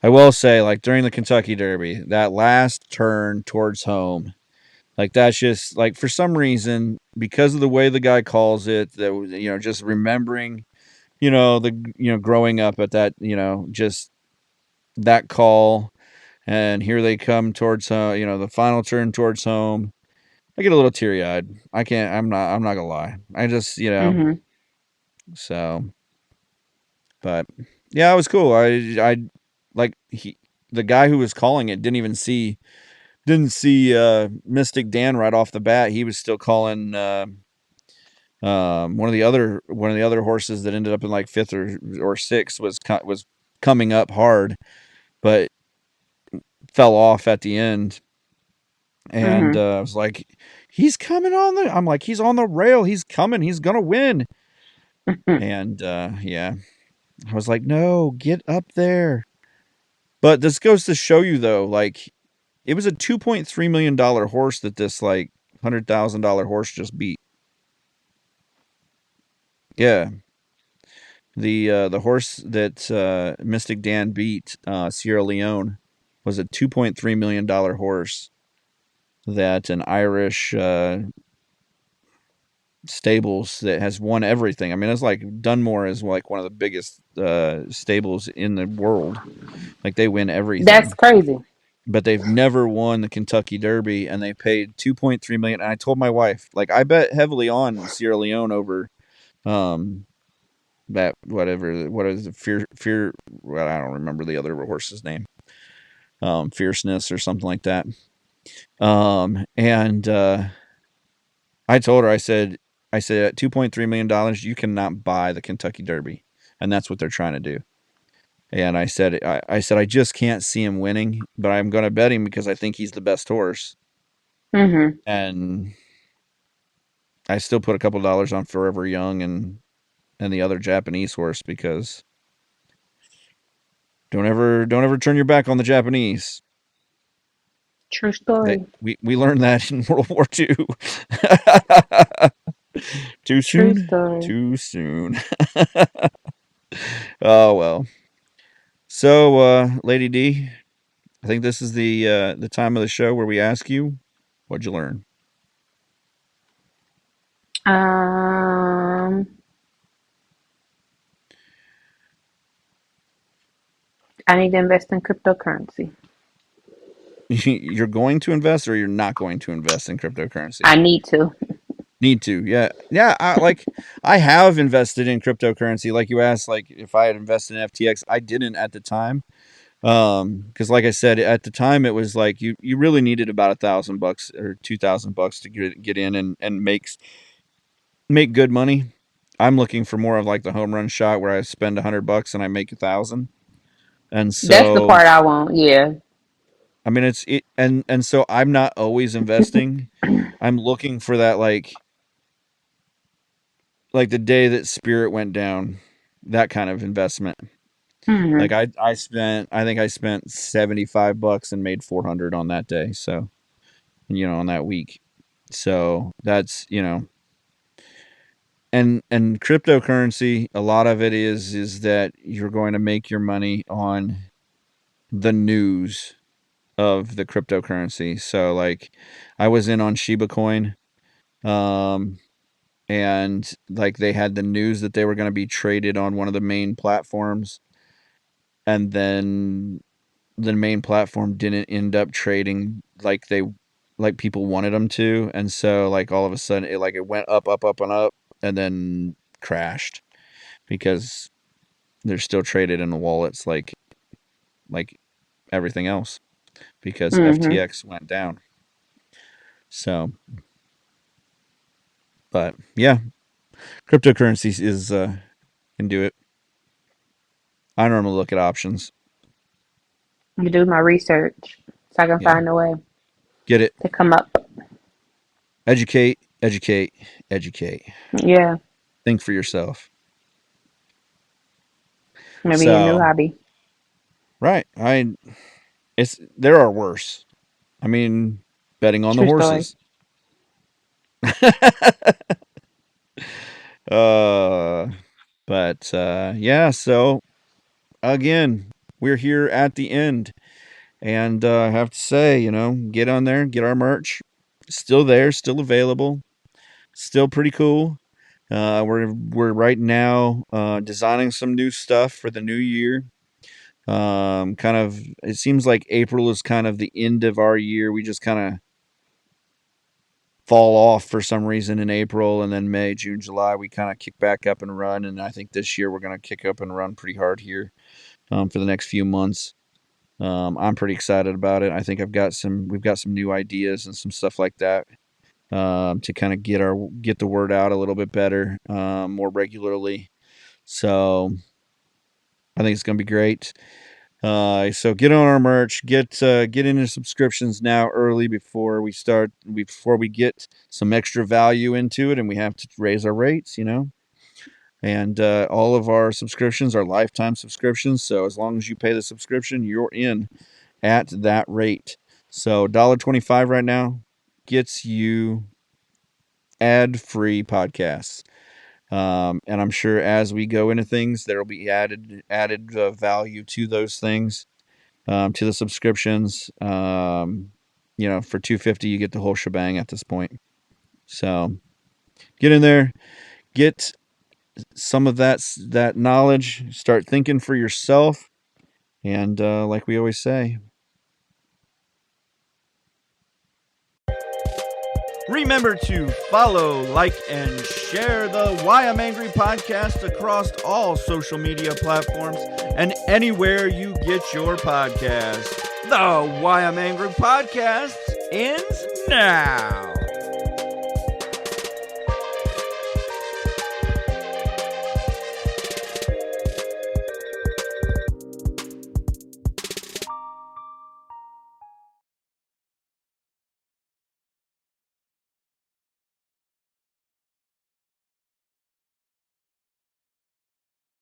I will say, like during the Kentucky Derby, that last turn towards home, like that's just like for some reason because of the way the guy calls it, that just remembering, growing up at that, just that call, and here they come towards the final turn towards home. I get a little teary eyed. I can't. I'm not gonna lie. I just Mm-hmm. so, but Yeah, it was cool. I like the guy who was calling it didn't see Mystic Dan right off the bat. He was still calling one of the other horses that ended up in like fifth or sixth was coming up hard, but fell off at the end. And Mhm. I was like, he's coming on the. I'm like, he's on the rail. He's coming. He's gonna win. And yeah, I was like, no, get up there. But this goes to show you though, like it was a $2.3 million horse that this like $100,000 horse just beat. Yeah, the horse that Mystic Dan beat, Sierra Leone, was a $2.3 million horse that an Irish stables that has won everything. I mean, it's like Dunmore is like one of the biggest stables in the world. Like they win That's everything, crazy. but they've never won the Kentucky Derby, and they paid 2.3 million. And I told my wife, like, I bet heavily on Sierra Leone over um that whatever what is it, fear. Well, I don't remember the other horse's name. Fierceness or something like that. And I told her, I said at $2.3 million, you cannot buy the Kentucky Derby, and that's what they're trying to do. And I said I just can't see him winning, but I'm going to bet him because I think he's the best horse. Mhm. And I still put a couple dollars on Forever Young and the other Japanese horse because don't ever turn your back on the Japanese. True story. We learned that in World War II. Too True soon? story. Too soon. Oh well. So, Lady D, I think this is the time of the show where we ask you, what'd you learn? Um, I need to invest in cryptocurrency. You're going to invest or you're not going to invest in cryptocurrency? I need to. Need to, yeah, yeah. I have invested in cryptocurrency. Like you asked, like if I had invested in FTX, I didn't at the time. Because like I said, at the time it was like you really needed about $1,000 or $2,000 to get in and make good money. I'm looking for more of like the home run shot where I spend $100 and I make 1,000. And That's the so part I want. Yeah. I mean and so I'm not always investing. I'm looking for that like the day that Spirit went down, that kind of investment. Like Mhm. I think I spent $75 and made 400 on that day. So, on that week. So that's, and cryptocurrency, a lot of it is that you're going to make your money on the news of the cryptocurrency. So like I was in on Shiba Coin, um, and like they had the news that they were going to be traded on one of the main platforms, and then the main platform didn't end up trading like people wanted them to, and so like all of a sudden it went up and up and then crashed because they're still traded in the wallets like everything else because Mhm. FTX went down. So, but yeah, cryptocurrencies is can do it. I normally look at options. You do my research so I can Yeah, find a way get it. to come up. Educate, educate, educate. Yeah. Think for yourself. Maybe a new So, hobby. right. There are worse. I mean, betting on the True story. horses. uh, but yeah. So again, we're here at the end, and I have to say, get on there, get our merch. Still there, still available, still pretty cool. We're right now designing some new stuff for the new year. Kind of, it seems like April is kind of the end of our year. We just kind of fall off for some reason in April, and then May, June, July we kind of kick back up and run. And I think this year we're going to kick up and run pretty hard here. for the next few months. I'm pretty excited about it. I think we've got some new ideas and some stuff like that to kind of get the word out a little bit better, more regularly. So I think it's going to be great. So get on our merch, get into subscriptions now early before we get some extra value into it, and we have to raise our rates, And all of our subscriptions are lifetime subscriptions, so as long as you pay the subscription, you're in at that rate. So $1.25 right now gets you ad-free podcasts. And I'm sure as we go into things, there will be added value to those things, to the subscriptions. For $2.50 you get the whole shebang at this point. So get in there, get some of that knowledge, start thinking for yourself, and like we always say, Remember to follow, like, and share the Why I'm Angry podcast across all social media platforms and anywhere you get your podcasts. The Why I'm Angry podcast ends now.